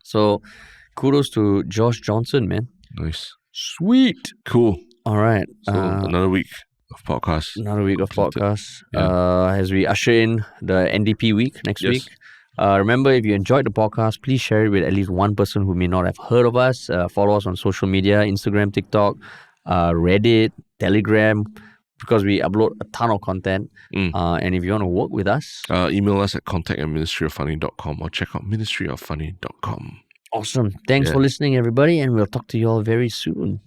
Speaker 1: So kudos to Josh Johnson, man.
Speaker 2: Nice.
Speaker 1: Sweet.
Speaker 2: Cool.
Speaker 1: All right.
Speaker 2: So another week of podcasts.
Speaker 1: As we usher in the NDP week next week. Remember, if you enjoyed the podcast, please share it with at least one person who may not have heard of us. Follow us on social media, Instagram, TikTok, Reddit, Telegram, because we upload a ton of content. And if you want to work with us,
Speaker 2: email us at contact@ministryoffunny.com or check out ministryoffunny.com.
Speaker 1: Awesome. Thanks for listening, everybody, and we'll talk to you all very soon.